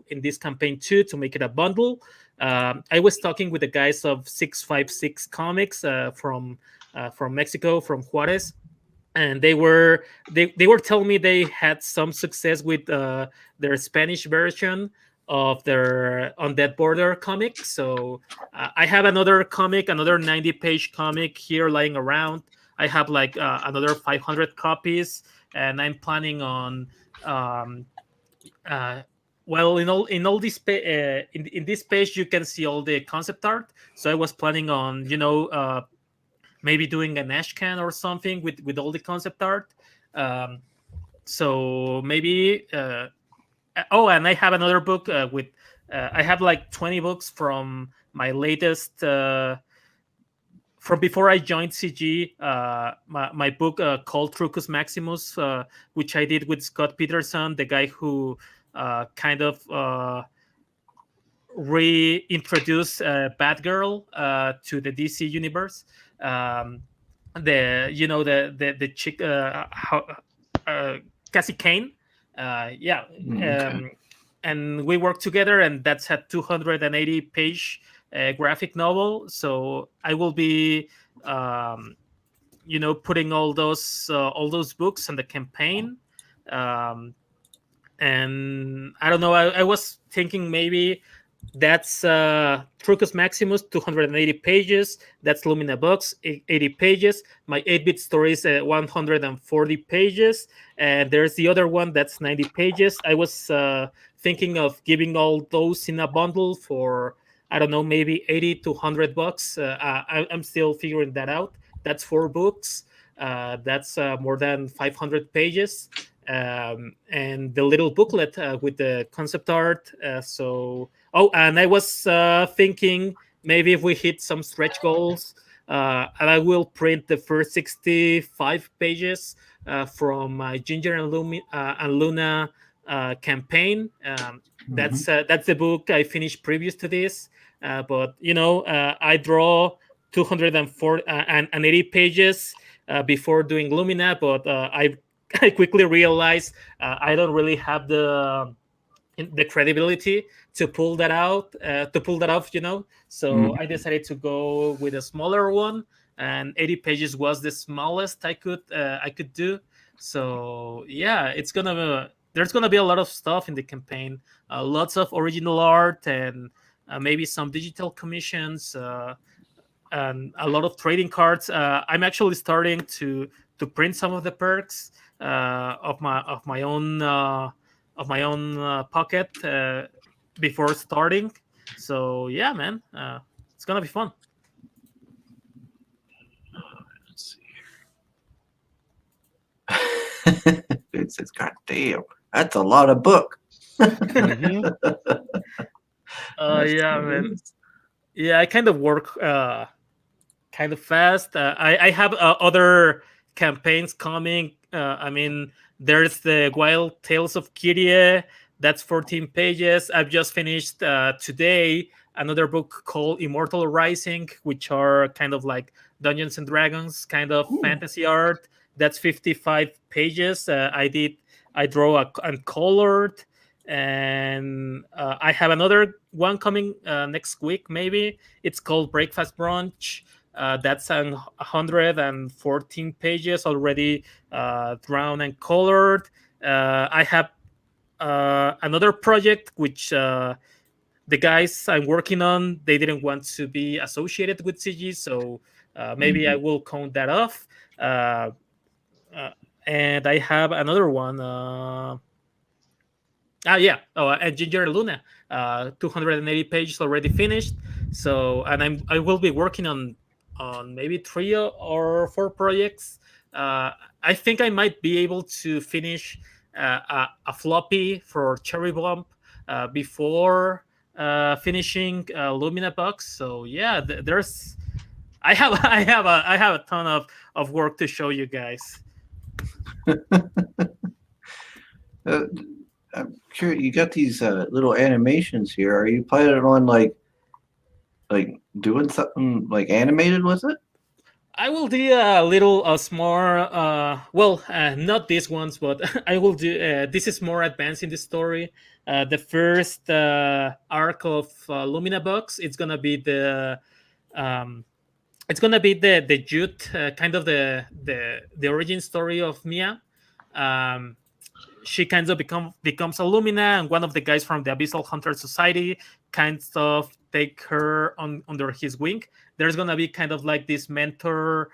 in this campaign too to make it a bundle. I was talking with the guys of 656 Comics from Mexico, from Juarez, and they were telling me they had some success with their Spanish version of their On That Border comic. So I have another comic, another 90-page comic here lying around. I have like another 500 copies, and I'm planning on um, uh, well, in all this in this page you can see all the concept art. So I was planning on maybe doing an ashcan or something with all the concept art. So maybe oh, and I have another book with I have like 20 books from my latest from before I joined CG, my book called Trucus Maximus, which I did with Scott Peterson, the guy who kind of reintroduced Batgirl to the DC universe. The chick, Cassie Kane, yeah, Okay. and we worked together, and that's a 280-page graphic novel. So I will be, putting all those books on the campaign. Um, and I don't know. I was thinking maybe that's Trucus Maximus, 280 pages. That's Lumina Books, 80 pages. My 8-bit story is 140 pages. And there's the other one that's 90 pages. I was thinking of giving all those in a bundle for, I don't know, maybe 80 to 100 bucks. I'm still figuring that out. That's 4 books. That's more than 500 pages. And the little booklet with the concept art. Oh, and I was thinking maybe if we hit some stretch goals, and I will print the first 65 pages from my Ginger and Luna campaign. That's the book I finished previous to this. But I draw 280 pages before doing Lumina, but I quickly realized I don't really have the credibility to pull that out, to pull that off. So I decided to go with a smaller one, and 80 pages was the smallest I could do. So yeah, there's gonna be a lot of stuff in the campaign, lots of original art, and maybe some digital commissions, and a lot of trading cards. I'm actually starting to print some of the perks of my own pocket before starting. So yeah, man, it's gonna be fun. Let's see. It says, God damn, that's a lot of book. Mhm. Yeah, man. Yeah, I kind of work kind of fast. I have other campaigns coming. I mean, there's the Wild Tales of Kyrie. That's 14 pages. I've just finished today another book called Immortal Rising, which are kind of like Dungeons and Dragons kind of Ooh. fantasy art. That's 55 pages. I draw and colored, and I have another one coming next week. Maybe it's called Breakfast Brunch. That's 114 pages already drawn and colored. I have another project which the guys I'm working on, they didn't want to be associated with CG, so maybe I will count that off. Uh, uh, and I have another one. And Ginger Luna, 280 pages already finished. So, and I will be working on maybe 3 or 4 projects. I think I might be able to finish a floppy for Cherry Bump before finishing Lumina Box. So yeah, there's I have a ton of work to show you guys. I'm curious. You got these little animations here. Are you planning on like doing something like animated with it? I will do a little more. Not these ones, but I will do. This is more advanced in the story. The first arc of Lumina Box. Um, it's gonna be the Jute, kind of the origin story of Mia. Um, she kind of becomes a Lumina, and one of the guys from the Abyssal Hunter Society kind of take her under his wing. There's gonna be kind of like this mentor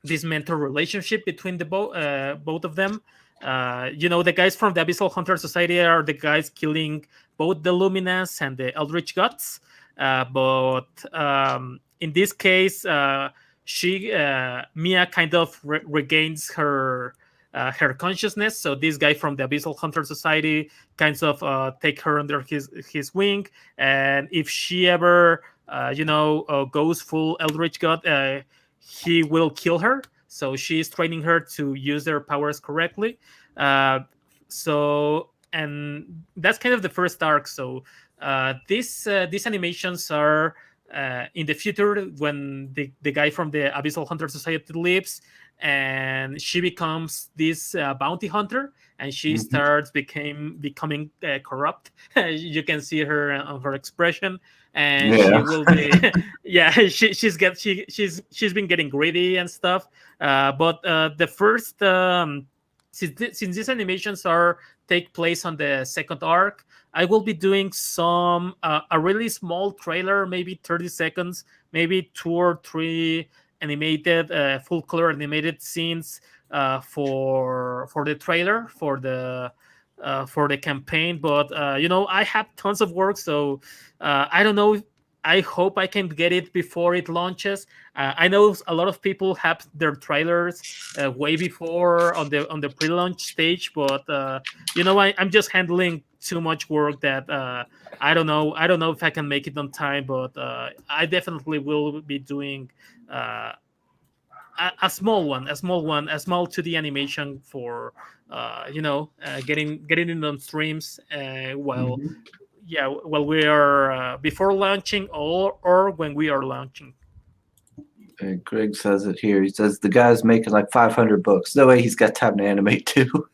relationship between the both of them. The guys from the Abyssal Hunter Society are the guys killing both the Luminas and the Eldritch Gods. But in this case, Mia kind of regains her consciousness. So this guy from the Abyssal Hunter Society kind of take her under his wing, and if she ever goes full Eldritch God, he will kill her. So she's training her to use their powers correctly. And that's kind of the first arc. So these animations are in the future when the guy from the Abyssal Hunter Society leaves, and she becomes this bounty hunter, and she starts becoming corrupt. You can see her on her expression, and she will be she's been getting greedy and stuff. But the first since these animations take place on the second arc, I will be doing some a really small trailer, maybe 30 seconds, maybe 2 or 3 animated full color animated scenes for the trailer for the campaign. But I have tons of work, so I don't know. I hope I can get it before it launches. I know a lot of people have their trailers way before on the pre-launch stage, but I'm just handling too much work that I don't know. I don't know if I can make it on time, but I definitely will be doing a small 2D animation for getting it on streams while we are before launching or when we are launching. Greg says it here. He says the guy's making like 500 books. No way he's got time to animate too.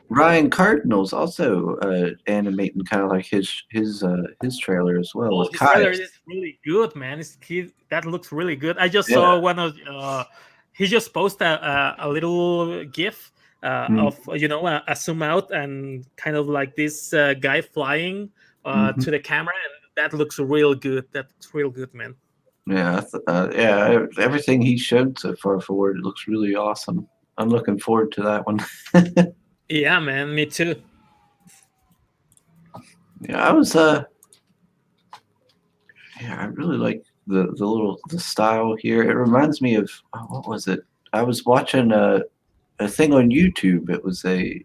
Ryan Cardinal's also animating kind of like his trailer as well. His trailer is really good, man. That looks really good. I just saw one of he just posted a little GIF of a zoom out and kind of like this guy flying to the camera, and that looks real good. That's real good, man. Yeah, everything he showed so far forward, it looks really awesome. I'm looking forward to that one. Yeah, man, me too. Yeah, I was I really like the style here. It reminds me of what was it? I was watching a thing on YouTube. It was a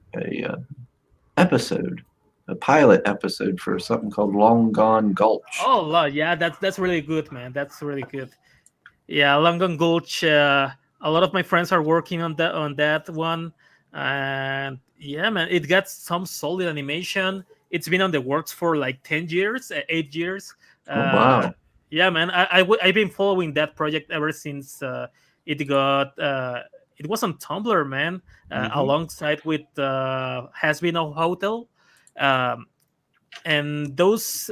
pilot episode for something called Long Gone Gulch. Oh, yeah, that's really good, man. That's really good. Yeah, Long Gone Gulch. A lot of my friends are working on that one. And yeah, man, it got some solid animation. It's been on the works for like 10 years, 8 years. Oh uh wow. yeah, man, I've been following that project ever since it got it was on Tumblr, man, Hmm. alongside with Has Been a Hotel. um and those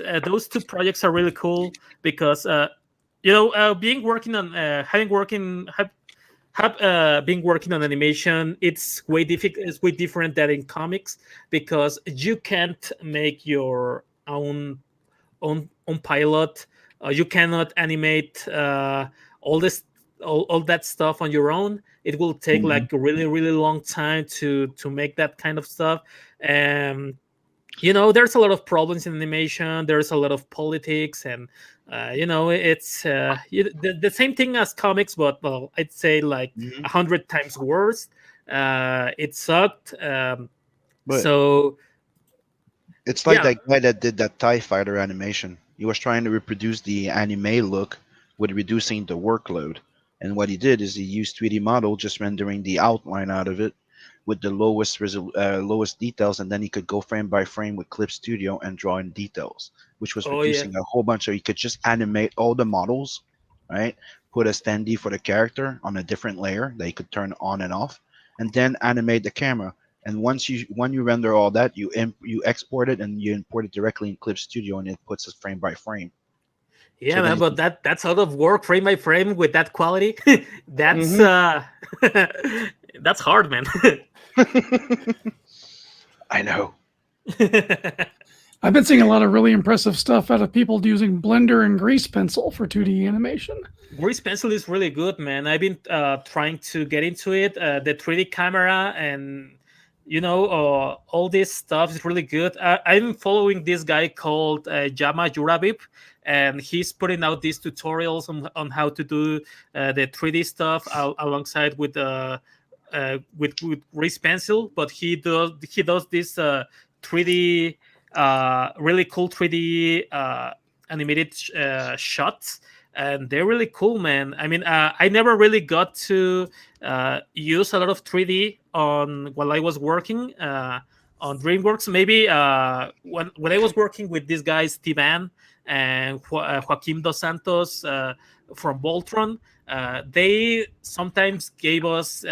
two projects are really cool because being working on having working have been working on animation. It's way difficult. It's way different than in comics because you can't make your own pilot. You cannot animate all this all that stuff on your own. It will take Mhm. like a really really long time to make that kind of stuff. And there's a lot of problems in animation. There's a lot of politics, and it's the same thing as comics, but well, I'd say like Hmm. 100 times worse. It sucked. But So it's like yeah. that guy that did that TIE fighter animation. He was trying to reproduce the anime look with reducing the workload. And what he did is he used 3D model, just rendering the outline out of it with the lowest details, and then he could go frame by frame with Clip Studio and draw in details, which was Oh yeah. reducing a whole bunch. So he could just animate all the models, right? Put a standee for the character on a different layer that he could turn on and off, and then animate the camera. And when you render all that, you export it and you import it directly in Clip Studio, and it puts it frame by frame. So Yeah, then man, you but that's out of work frame by frame with that quality. That's can. that's hard, man. I know. I've been seeing a lot of really impressive stuff out of people using Blender and Grease Pencil for 2D animation. Grease Pencil is really good, man. I've been trying to get into it. The 3D camera and all this stuff is really good. I'm following this guy called Jama Jurabib, and he's putting out these tutorials on how to do the 3D stuff alongside with Grease Pencil. But he does this 3D really cool 3D animated shots, and they're really cool, man. I mean, I never really got to use a lot of 3D on while I was working on DreamWorks. Maybe when I was working with these guys, Stevan and Joaquim Dos Santos from Voltron, they sometimes gave us,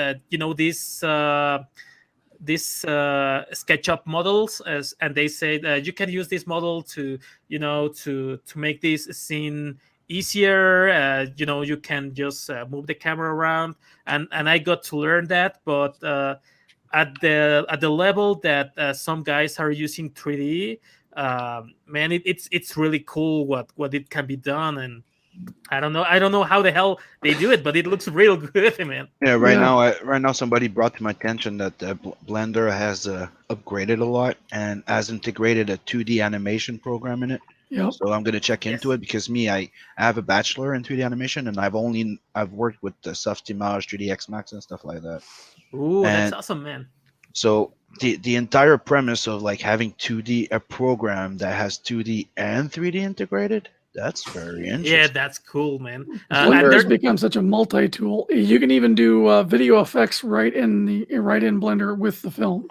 these SketchUp models, and they said you can use this model to to make this scene easier. You can just move the camera around, and I got to learn that. But at the level that some guys are using 3D, man, it's really cool what it can be done. And I don't know how the hell they do it, but it looks real good, man. Yeah, Yeah. right now, somebody brought to my attention that Blender has upgraded a lot and has integrated a 2D animation program in it. Yep. So I'm gonna check into Yes. it because I have a bachelor in 3D animation and I've worked with the Softimage, 3D Max, and stuff like that. Ooh, that's And awesome, man. so the entire premise of like having 2D a program that has 2D and 3D integrated, that's very Yeah, interesting. that's cool, man. And Blender has there, become such a multi-tool. You can even do video effects right in Blender with the film.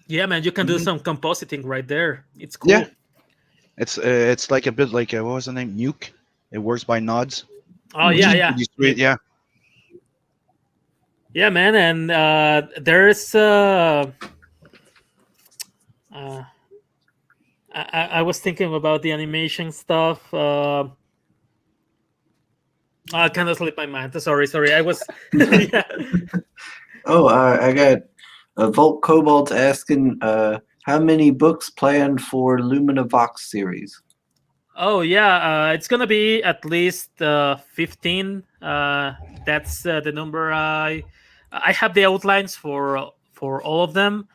yeah, man, you can do Hmm. some compositing right there. It's Yeah, cool. it's like a bit like what was the name? Nuke. It works by nods. Oh Which yeah, is Hmm. yeah, pretty sweet. Yeah. yeah, man. And there's uh, I was thinking about the animation stuff. I kind of slipped my mind. Sorry. I was yeah. Oh, I got Volt Cobalt asking how many books planned for Lumina Vox series. Oh yeah, it's gonna be at least 15. That's the number. I have the outlines for all of them.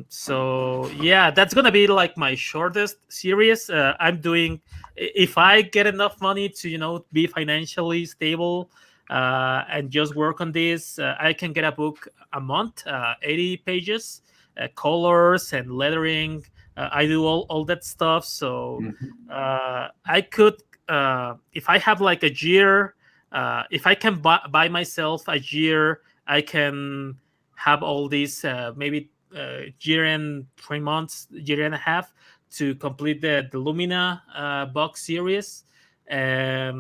So yeah, that's gonna be like my shortest series. I'm doing if I get enough money to be financially stable and just work on this. I can get a book a month, 80 pages, colors and lettering. I do all that stuff. So Mhm. I could, if I have like a year, if I can buy myself a year, I can have all these maybe year and 3 months, year and a half to complete the Lumina box series. Yeah,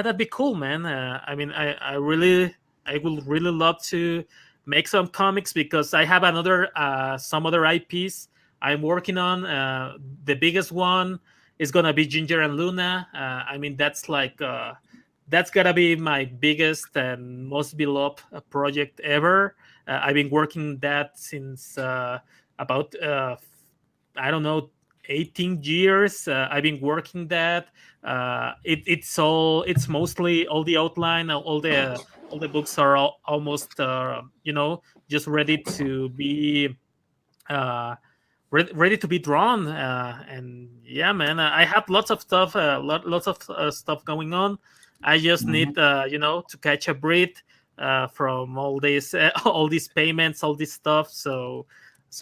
that'd be cool, man. I mean, I would really love to make some comics because I have another some other IPs I'm working on. The biggest one is gonna be Ginger and Luna. I mean, that's gotta be my biggest and most beloved project ever. I've been working that since about I don't know 18 years. I've been working that. It's mostly all the outline, all the books are almost just ready to be ready to be drawn. And yeah, man, I have lots of stuff, lots of stuff going on. I just need to catch a breath from all this all these payments, all this stuff, so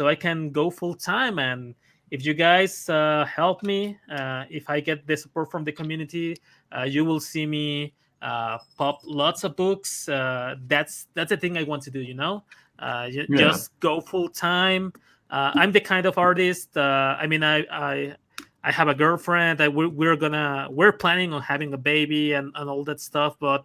I can go full time. And if you guys help me, if I get the support from the community, you will see me pop lots of books. That's the thing I want to do, Yeah. just go full time. I'm the kind of artist. I mean, I have a girlfriend. We're planning on having a baby and all that stuff. But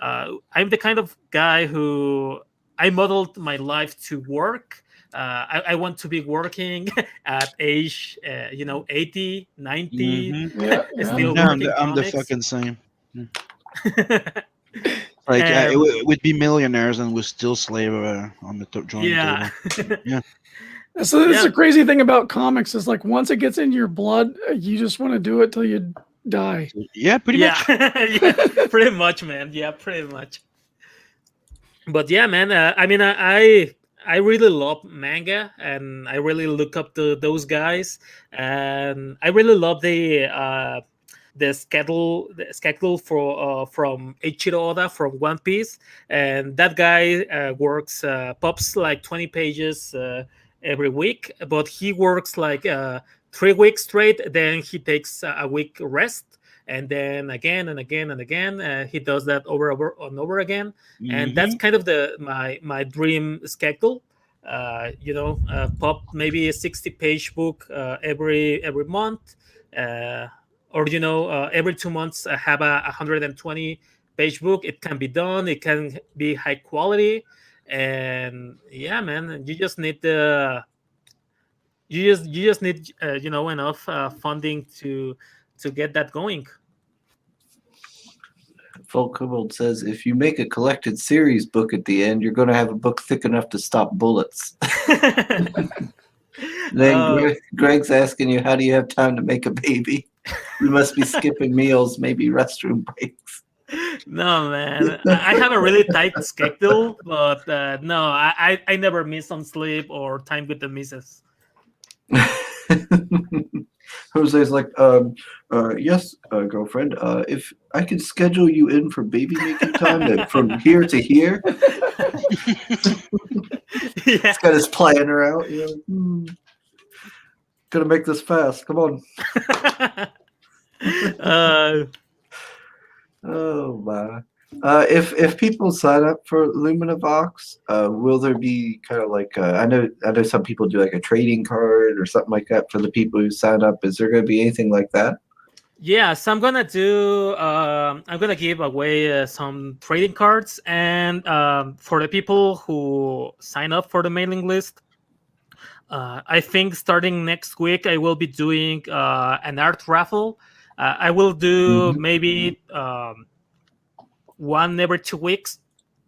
I'm the kind of guy who I modeled my life to work. I want to be working at age 80, 90. Mhm. Yeah, Still Yeah, working I'm the comics. fucking same. Like it would be millionaires and we still slave on the drawing yeah. table. Yeah. So this is Yeah. the crazy thing about comics is like once it gets in your blood, you just want to do it till you die. Yeah, pretty Yeah. much. Yeah, pretty much, man. Yeah, pretty much. But yeah, man. I mean, I really love manga, and I really look up to those guys, and I really love the schedule for from Eiichiro Oda from One Piece, and that guy works pops like 20 pages every week, but he works like 3 weeks straight. Then he takes a week rest, and then again and again and again. He does that over and over again, and that's Mhm. kind of my dream schedule. Pop maybe a 60-page book every month. Or every 2 months have a 120-page book. It can be done. It can be high quality, and yeah, man, you just need need enough funding to get that going. Volkobold says if you make a collected series book at the end, you're going to have a book thick enough to stop bullets. Then Oh, Greg's asking you, how do you have time to make a baby? You must be skipping meals, maybe restroom breaks. no, man, I have a really tight schedule, but no, I never miss some sleep or time with the missus. Jose's like, yes, girlfriend, if I could schedule you in for baby making time from here to here. Yeah. He's got his planner out. Gonna make this fast. Come on. uh, Oh my. If people sign up for Luminovox, will there be kind of like I know some people do like a trading card or something like that for the people who sign up. Is there going to be anything like that? yeah, so I'm gonna do. I'm gonna give away some trading cards, and for the people who sign up for the mailing list, I think starting next week I will be doing an art raffle. I will do maybe one every 2 weeks,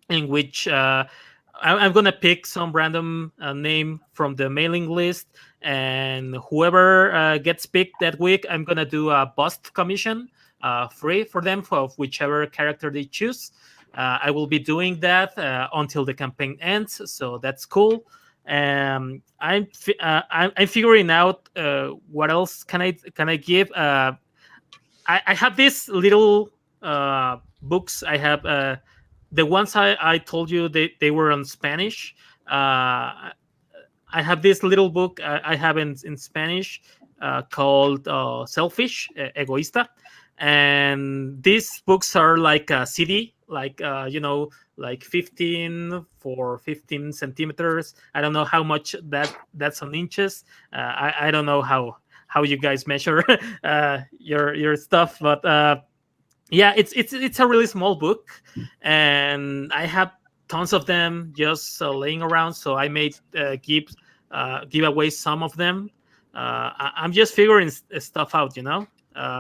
in which I'm gonna pick some random name from the mailing list, and whoever gets picked that week, I'm gonna do a bust commission, free for them for whichever character they choose. I will be doing that until the campaign ends, so that's cool. I'm figuring out what else can I give. I have these little books. I have the ones I told you they were on Spanish. I have this little book I have in Spanish called Selfish, Egoísta. and these books are like a CD, like like 15 for 15 centimeters. I don't know how much that's on inches. I don't know how you guys measure your stuff, but yeah, it's a really small book, and I have tons of them just laying around. So I may give away some of them. I'm just figuring stuff out,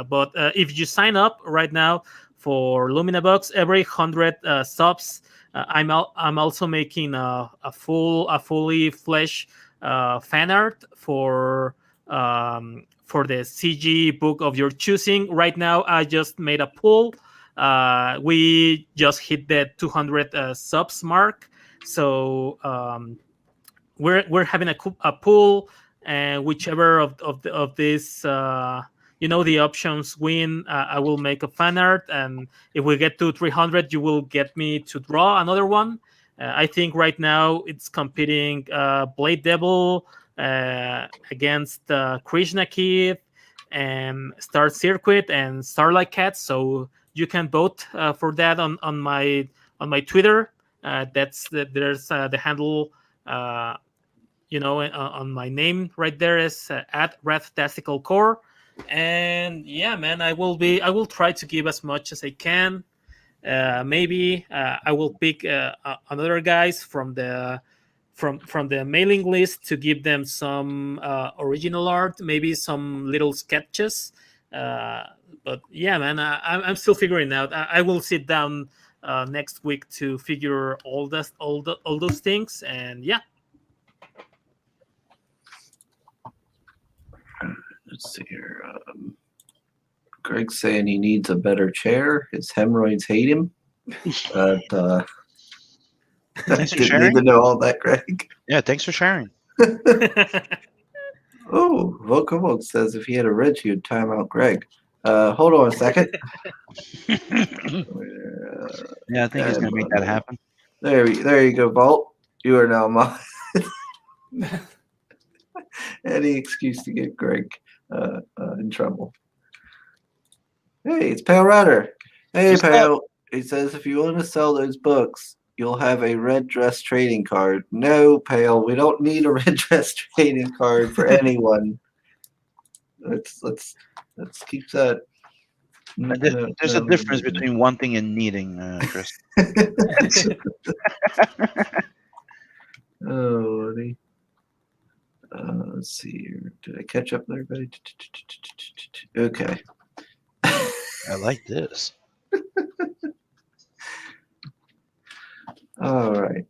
but if you sign up right now for Lumina Box, every 100 subs, I'm also making a fully fleshed fan art for the CG book of your choosing. Right now, I just made a poll. We just hit the 200 subs mark, so we're having a pool, and whichever of these the options win, I will make a fan art, and if we get to 300, you will get me to draw another one. I think right now it's competing Blade Devil against Krishna Kid and Star Circuit and Starlight Cat. So you can vote for that on my Twitter. There's the handle. On my name right there is at Wrath Tactical Core. And yeah, man, I will try to give as much as I can. Maybe I will pick another guys from the mailing list to give them some original art, maybe some little sketches. But yeah, man, I'm still figuring out. I will sit down next week to figure all those things, and yeah. Let's see here. Greg's saying he needs a better chair. His hemorrhoids hate him. But I Thanks for didn't sharing. need to know all that, Greg. Yeah, thanks for sharing. Oh, Vokovo says if he had a wrench, he would time out Greg. Hold on a second. Yeah, I think he's gonna make that happen. There you go, Vault. You are now mine. Any excuse to get Greg in trouble. Hey, it's Pale Rider. Hey, What's Pale. He says if you want to sell those books, you'll have a red dress trading card. No, Pale, we don't need a red dress trading card for anyone. Let's keep that. There's a difference between wanting and needing, Chris. Oh, let's see here. Did I catch up there, everybody? Okay. I like this. All right.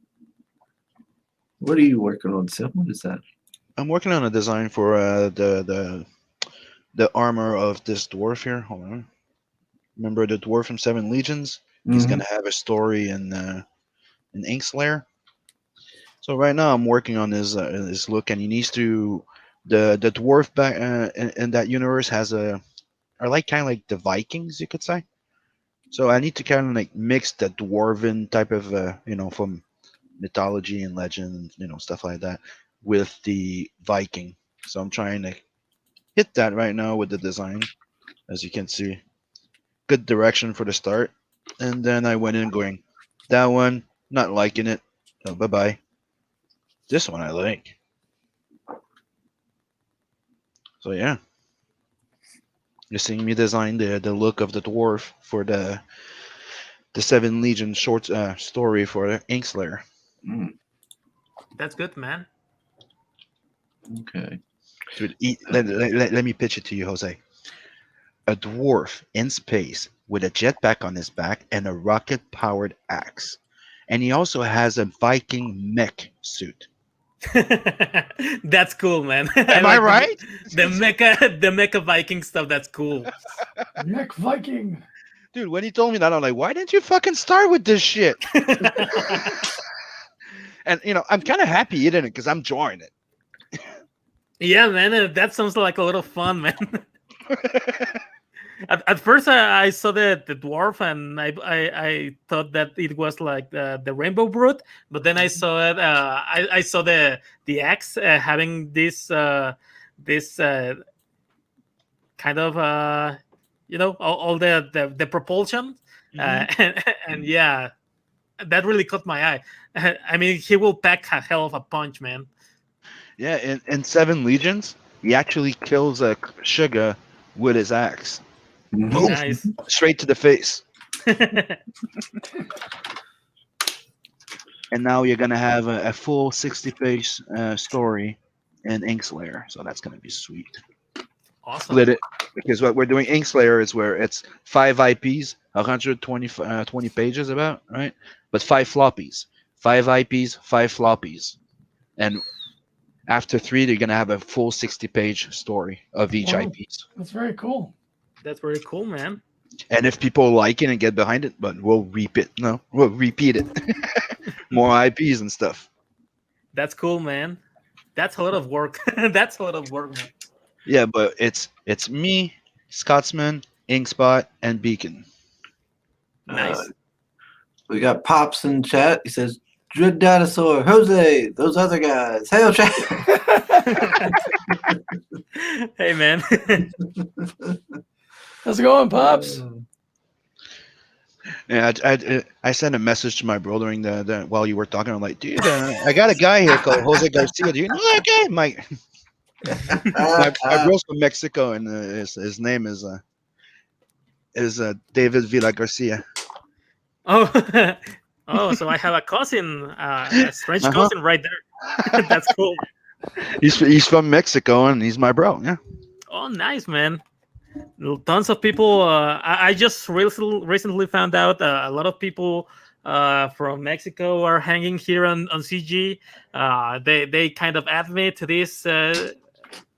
What are you working on, Sim? What is that? I'm working on a design for the armor of this dwarf here. Hold on. Remember the dwarf from Seven Legions? He's gonna have a story in Inkslayer. So right now I'm working on his look, and he needs to the dwarf back in that universe are like kind of like the Vikings, you could say. So I need to kind of like mix the dwarven type of from mythology and legend, stuff like that, with the Viking. So I'm trying to hit that right now with the design, as you can see. Good direction for the start, and then I went in going, that one not liking it. Oh, bye bye. This one I like. So yeah, you're seeing me design the look of the dwarf for the Seven Legion short story for Inkslayer. That's good, man. Okay. Dude, let me pitch it to you, Jose. A dwarf in space with a jetpack on his back and a rocket-powered axe. And he also has a Viking mech suit. That's cool, man. Am I right? The mecha Viking stuff, that's cool. Mech Viking. Dude, when he told me that, I'm like, why didn't you fucking start with this shit? And, I'm kind of he didn't because I'm drawing it. Yeah, man, that sounds like a lot of fun, man. At first, I saw the dwarf, and I thought that it was like the Rainbow Brute, but then I saw it. I saw the axe having this kind of all the propulsion, and yeah, that really caught my eye. I mean, he will pack a hell of a punch, man. Yeah, in Seven Legions, he actually kills a Sugar with his axe. Boom! Nice. Straight to the face. And now you're gonna have a full 60-page story in Inkslayer, so that's gonna be sweet. Awesome. Split it, because what we're doing Inkslayer is where it's 5 IPs, 120 20 pages about, right? But 5 floppies, 5 IPs, 5 floppies, and after 3, they're gonna have a full 60-page story of each Wow. IPs. That's very cool. That's very cool, man. And if people like it and get behind it, but we'll repeat it. More IPs and stuff. That's cool, man. That's a lot of work. That's a lot of work, man. Yeah, but it's me, Scotsman, Inkspot, and Beacon. Nice. We got Pops in chat. He says, Dread Dinosaur, Jose, those other guys. Hail chat. Hey, man. How's it going, Pops? Yeah, I sent a message to my bro during the while you were talking. I'm like, dude, I got a guy here called Jose Garcia. Do you know that guy? My bro's from Mexico, and his name is David Villa Garcia. Oh, oh, so I have a cousin, a strange cousin right there. That's cool. He's from Mexico, and he's my bro. Yeah. Oh, nice, man. Tons of people. I just recently found out a lot of people from Mexico are hanging here on CG. They kind of add me to this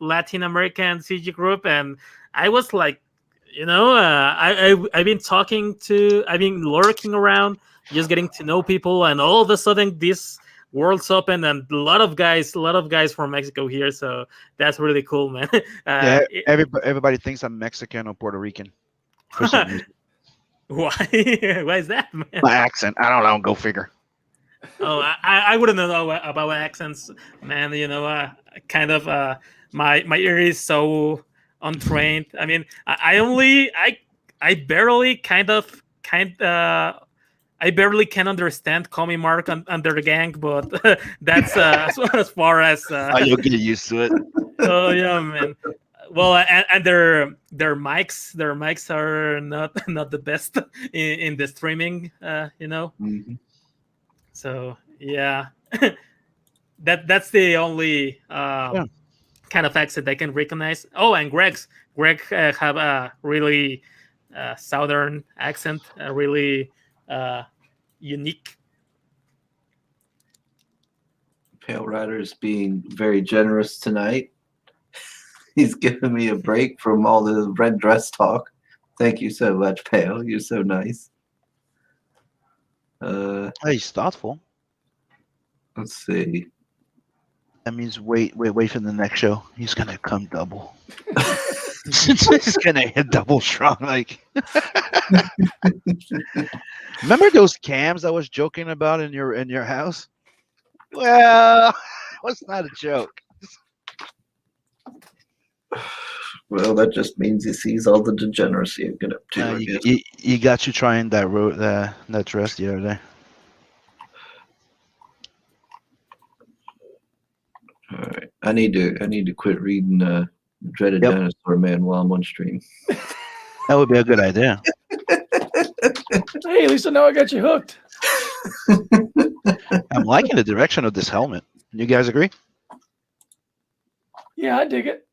Latin American CG group, and I was like, I've been lurking around, just getting to know people, and all of a sudden this World's Open, and a lot of guys from Mexico here, so that's really cool, man. Yeah, everybody thinks I'm Mexican or Puerto Rican. For some reason. Why? Why is that, man? My accent, I don't know. Go figure. Oh, I wouldn't know about accents, man. My ear is so untrained. I mean, I barely I barely can understand Commie Mark under the gang, but that's as far as. You'll get used to it. Oh yeah, man. Well, and their mics are not the best in the streaming, Mhm. So yeah, that's the only kind of accent I can recognize. Oh, and Greg have a really southern accent, really unique. Pale Rider is being very generous tonight. He's giving me a break from all the red dress talk. Thank you so much, Pale. You're so nice. He's thoughtful. Let's see. That means wait for the next show. He's gonna come double. He's gonna hit double strong. Like, remember those cams I was joking about in your house? Well, it was not a joke. Well, that just means he sees all the degeneracy I'm gonna do. I guess. You got you trying that that dress the other day. All right, I need to quit reading Dreaded Dinosaur Man while I'm on stream. That would be a good idea. Hey, at least I know I got you hooked. I'm liking the direction of this helmet. You guys agree? Yeah, I dig it.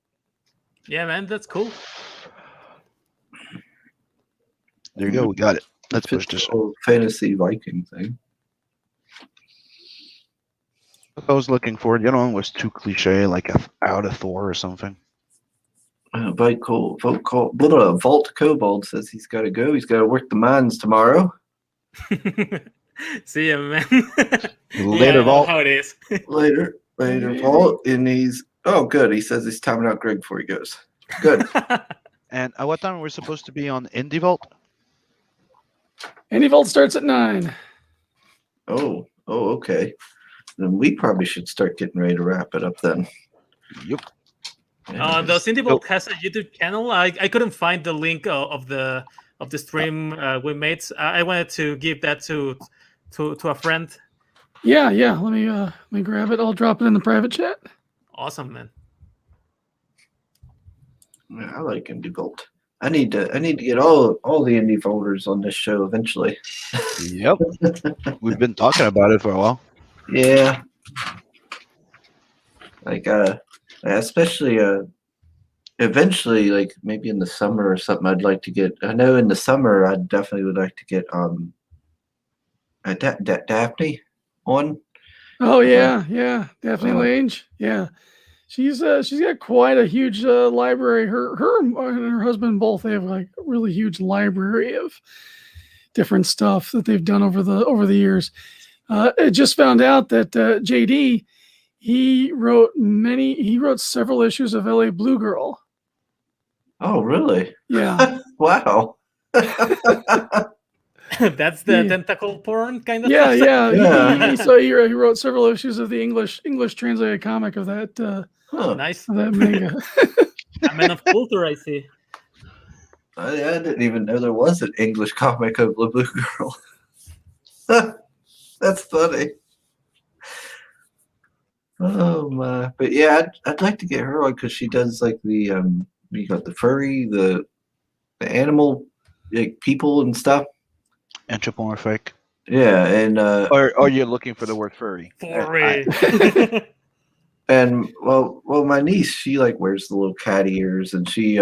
Yeah, man, that's cool. There you go. We got it. Let's push Fits this. the whole fantasy Viking thing. I was looking for it. The other one was too cliche, like out of Thor or something. Vault Kobold says he's got to go. He's got to work the mines tomorrow. See ya, man. Later, Vault. How it is. Later, Vault, and he's good. He says he's timing out Greg before he goes. Good. And at what time are we supposed to be on Indie Vault? Indie Vault starts at 9. Oh, okay. Then we probably should start getting ready to wrap it up then. Yep. Yes. Cindy Bolt has a YouTube channel. I couldn't find the link of the stream we made. I wanted to give that to a friend. Yeah. Let me grab it. I'll drop it in the private chat. Awesome, man. Yeah, I like Indie Bolt. I need to get all the indie folders on this show eventually. Yep. We've been talking about it for a while. Yeah. Like especially eventually, like maybe in the summer or something, I'd like to get. I know in the summer I definitely would like to get Daphne on. Oh yeah. Daphne Uh, Lange. Yeah. She's got quite a huge library. Her and her husband both, they have like a really huge library of different stuff that they've done over the years. I just found out that JD, he wrote several issues of LA Blue Girl. Oh really? Yeah. Wow. That's the Yeah. tentacle porn kind of. Yeah. Yeah. He wrote several issues of the English translated comic of that Huh. Nice. of that manga. A man of culture, I see. I didn't even know there was an English comic of the Blue Girl. That's funny. Oh my! But yeah, I'd like to get her on because she does like the you got the furry, the animal, like people and stuff. Anthropomorphic. Yeah, and Or you're looking for the word furry. Furry. and well, my niece, she like wears the little cat ears, and she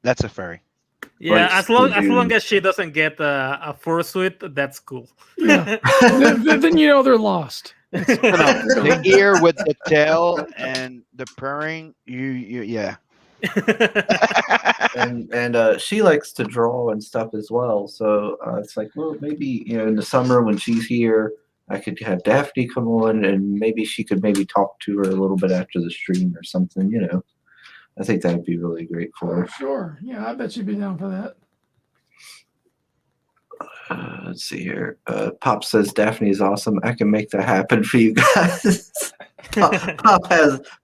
That's a furry. Yeah, Like as long Scooby-Doo. as she doesn't get a fursuit, that's cool. Yeah. then you know they're lost. No, the ear with the tail and the purring. Yeah. and she likes to draw and stuff as well. So it's like, well, maybe in the summer when she's here, I could have Daphne come on, and maybe she could maybe talk to her a little bit after the stream or something. I think that would be really great for her. Sure. Yeah, I bet you'd be down for that. Let's see here. Pop says Daphne is awesome. I can make that happen for you guys.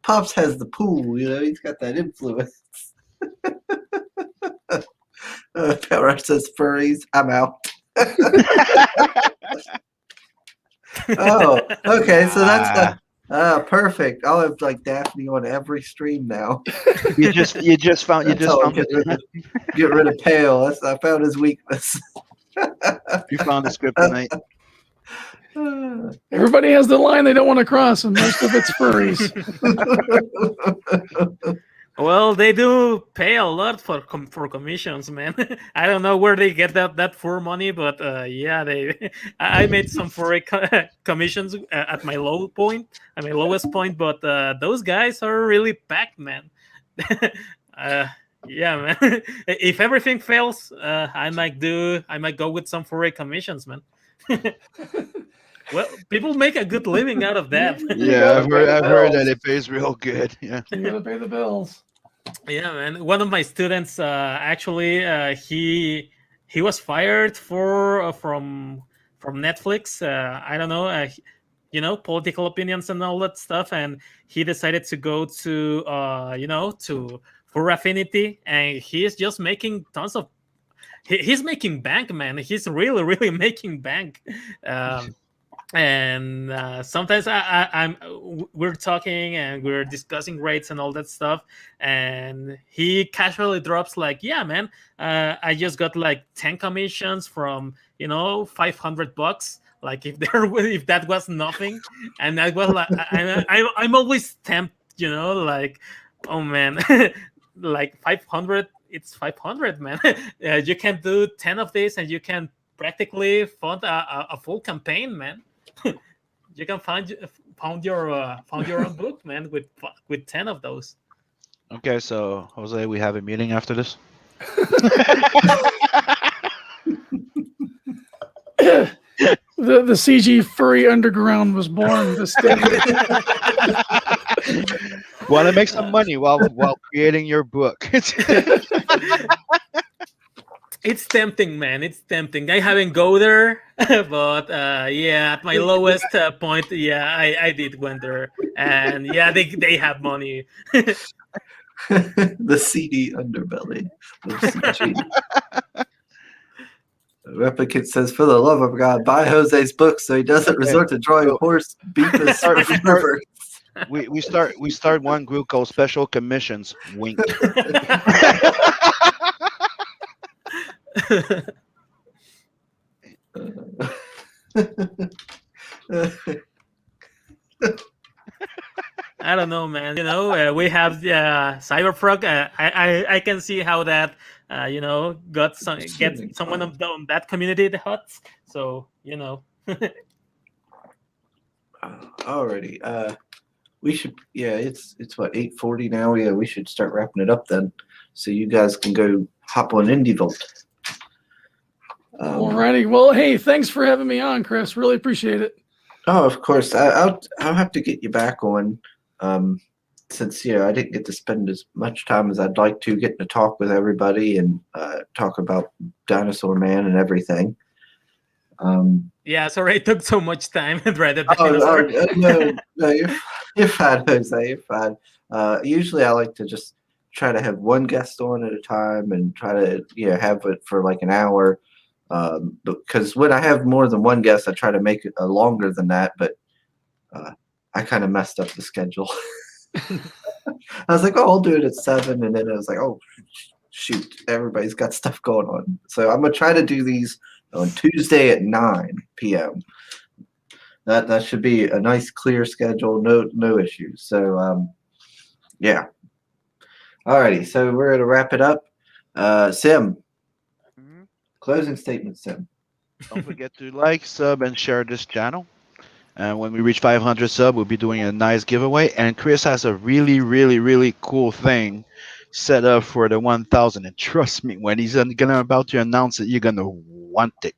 Pops has the pool. He's got that influence. Power says furries. I'm out. Oh, okay. So that's perfect. I'll have like Daphne on every stream now. You just found That's how I get rid of Pale. I found his weakness. you found the kryptonite. Everybody has the line they don't want to cross, and most of it's furries. Well, they do pay a lot for commissions, man. I don't know where they get that for money, but yeah, I made some furry commissions at my lowest point, but those guys are really packed, man. Yeah, man. If everything fails, I might go with some furry commissions, man. Well, people make a good living out of that. Yeah, I've heard that it pays real good. Yeah. You gotta pay the bills. Yeah, man. One of my students actually he was fired from Netflix. I don't know, political opinions and all that stuff, and he decided to go to for Affinity, and he's just making tons of. He's making bank, man. He's really, really making bank. And sometimes we're talking and we're discussing rates and all that stuff, and he casually drops like, yeah, man, I just got like 10 commissions from $500, like if that was nothing. And I was like, I'm always tempted, like, oh man, like 500, it's 500, man. You can do 10 of these and you can practically fund a full campaign, man. You can found your own book, man, with 10 of those. Okay, so Jose, we have a meeting after this. The CG furry underground was born this day. Want to make some money while creating your book. It's tempting, man. It's tempting. I haven't go there, but yeah, at my lowest point, yeah, I did went there, and yeah, they have money. The seedy underbelly of CG. Replicant says, "For the love of God, buy Jose's book so he doesn't Okay, resort to drawing so horse beefus start from start reverse." we start one group called Special Commissions. Wink. I don't know, man. We have Cyberfrog. I can see how that got get Assuming someone fun. on that community the hot. So Alrighty. We should. Yeah, it's what 8:40 now. Yeah, we should start wrapping it up then, so you guys can go hop on Indie Vault. Alrighty. Well, hey, thanks for having me on, Chris. Really appreciate it. Oh, of course. I'll have to get you back on, since I didn't get to spend as much time as I'd like to getting to talk with everybody and talk about Dinosaur Man and everything. yeah, sorry it took so much time and read it. No, you're fine, Jose. You're fine. Usually, I like to just try to have one guest on at a time and try to have it for like an hour. Because when I have more than one guest, I try to make it longer than that. But I kind of messed up the schedule. I was like, "Oh, I'll do it at 7," and then I was like, "Oh, shoot, everybody's got stuff going on." So I'm gonna try to do these on Tuesday at 9 p.m. That should be a nice, clear schedule. No issues. So yeah. Alrighty, so we're gonna wrap it up. Sim, closing statement, Sim. Don't forget to like, sub, and share this channel. And when we reach 500 sub, we'll be doing a nice giveaway. And Chris has a really, really, really cool thing set up for the 1,000. And trust me, when he's about to announce it, you're gonna want it.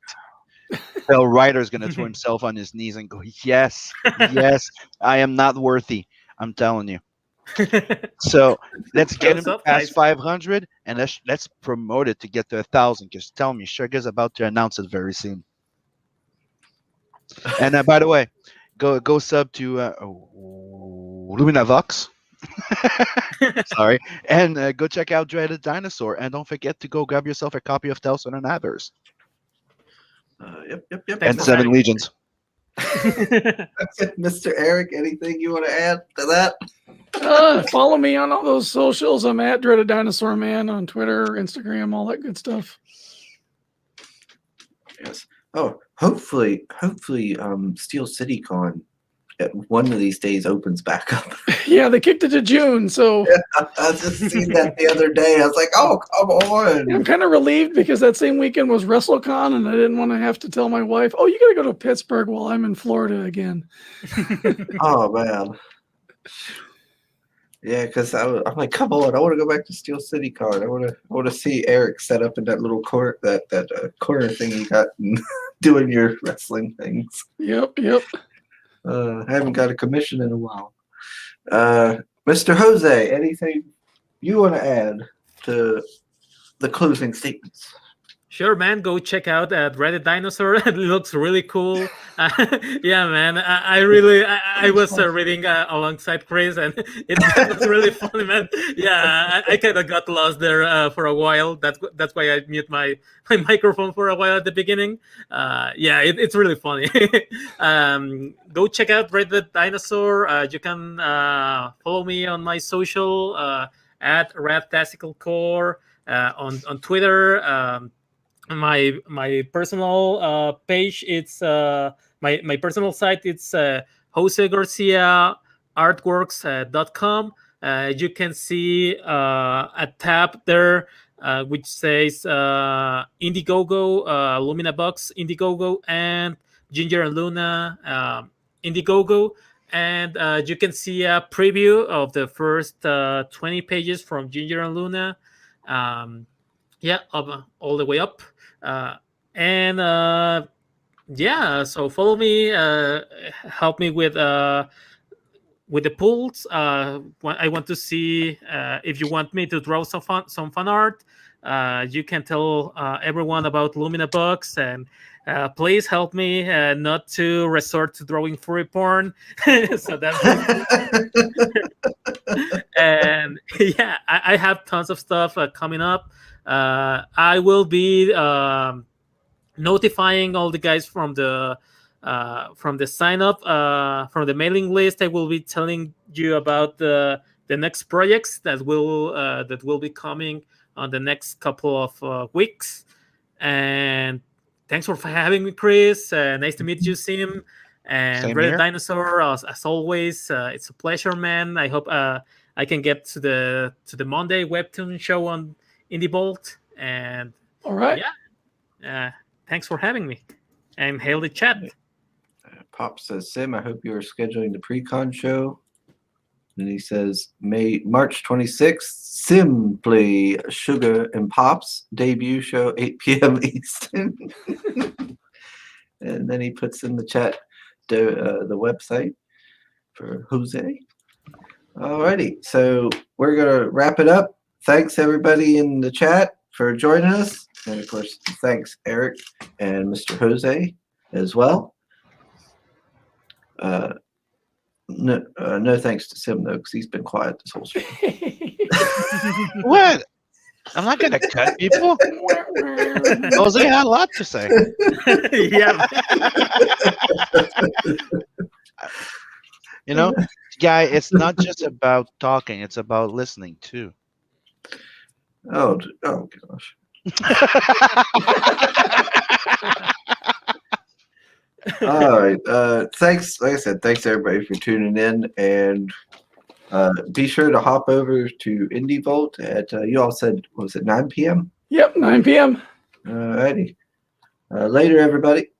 Phil Ryder's gonna throw himself on his knees and go, "Yes, yes, I am not worthy. I'm telling you." So let's get him past 500, and let's promote it to get to 1,000. Just tell me, Sugar's about to announce it very soon. And by the way, go sub to Luminavox. Sorry, and go check out Dreaded Dinosaur, and don't forget to go grab yourself a copy of Tales from the Abyss. Yep. And 7 Legions. Mr. Erik, anything you want to add to that? Follow me on all those socials. I'm at Dreaded Dinosaur Man on Twitter, Instagram, all that good stuff. Yes. Oh, hopefully, Steel City Con at one of these days opens back up. Yeah, they kicked it to June, so I just seen that the other day. I was like, "Oh, come on!" I'm kind of relieved because that same weekend was WrestleCon, and I didn't want to have to tell my wife, "Oh, you got to go to Pittsburgh while I'm in Florida again." Oh man. Yeah, because I'm like, come on! I want to go back to Steel City Con. I want to see Erik set up in that little court, that corner thing you got, and doing your wrestling things. Yep. I haven't got a commission in a while. Mr. Jose, anything you want to add to the closing statements? Sure, man. Go check out Reddit Dinosaur. It looks really cool. Yeah, man. I was reading alongside Chris, and it was really funny, man. Yeah, I kind of got lost there for a while. That's why I mute my microphone for a while at the beginning. Yeah, it's really funny. Go check out Reddit Dinosaur. You can follow me on my social at Rat Tactical Core on Twitter. My personal page, it's my personal site, it's Jose Garcia artworks.com. You can see a tab there which says Indiegogo, Lumina Box Indiegogo, and Ginger and Luna Indiegogo. And you can see a preview of the first 20 pages from Ginger and Luna. Yeah, up, all the way up. Yeah, so follow me, help me with the polls. I want to see if you want me to draw some fun art. You can tell everyone about Lumina Box, and please help me not to resort to drawing furry porn. So that's and yeah, I have tons of stuff coming up. I will be notifying all the guys from the sign up from the mailing list. I will be telling you about the next projects that will be coming on the next couple of weeks. And thanks for having me, Chris. Nice to meet you, Sim. And Same Red here. Dinosaur, as always, it's a pleasure, man. I hope I can get to the Monday webtoon show on Indie Bolt. And All right. yeah, thanks for having me. And hail the chat. Pop says, Sim, I hope you are scheduling the pre-con show. And he says, March 26th, Simply Sugar and Pop's debut show, 8 p.m. Eastern. And then he puts in the chat the website for Jose. Alrighty, so we're going to wrap it up. Thanks, everybody in the chat, for joining us. And, of course, thanks, Eric and Mr. Jose as well. No thanks to Sim, though, because he's been quiet this whole stream. What? I'm not gonna cut people. Jose had a lot to say. Yeah. You know, guy, it's not just about talking; it's about listening too. Oh gosh. All right. Thanks. Like I said, thanks everybody for tuning in, and be sure to hop over to Indie Vault at you all said, what was it, 9 p.m.? Yep, 9 p.m. All righty. Later, everybody.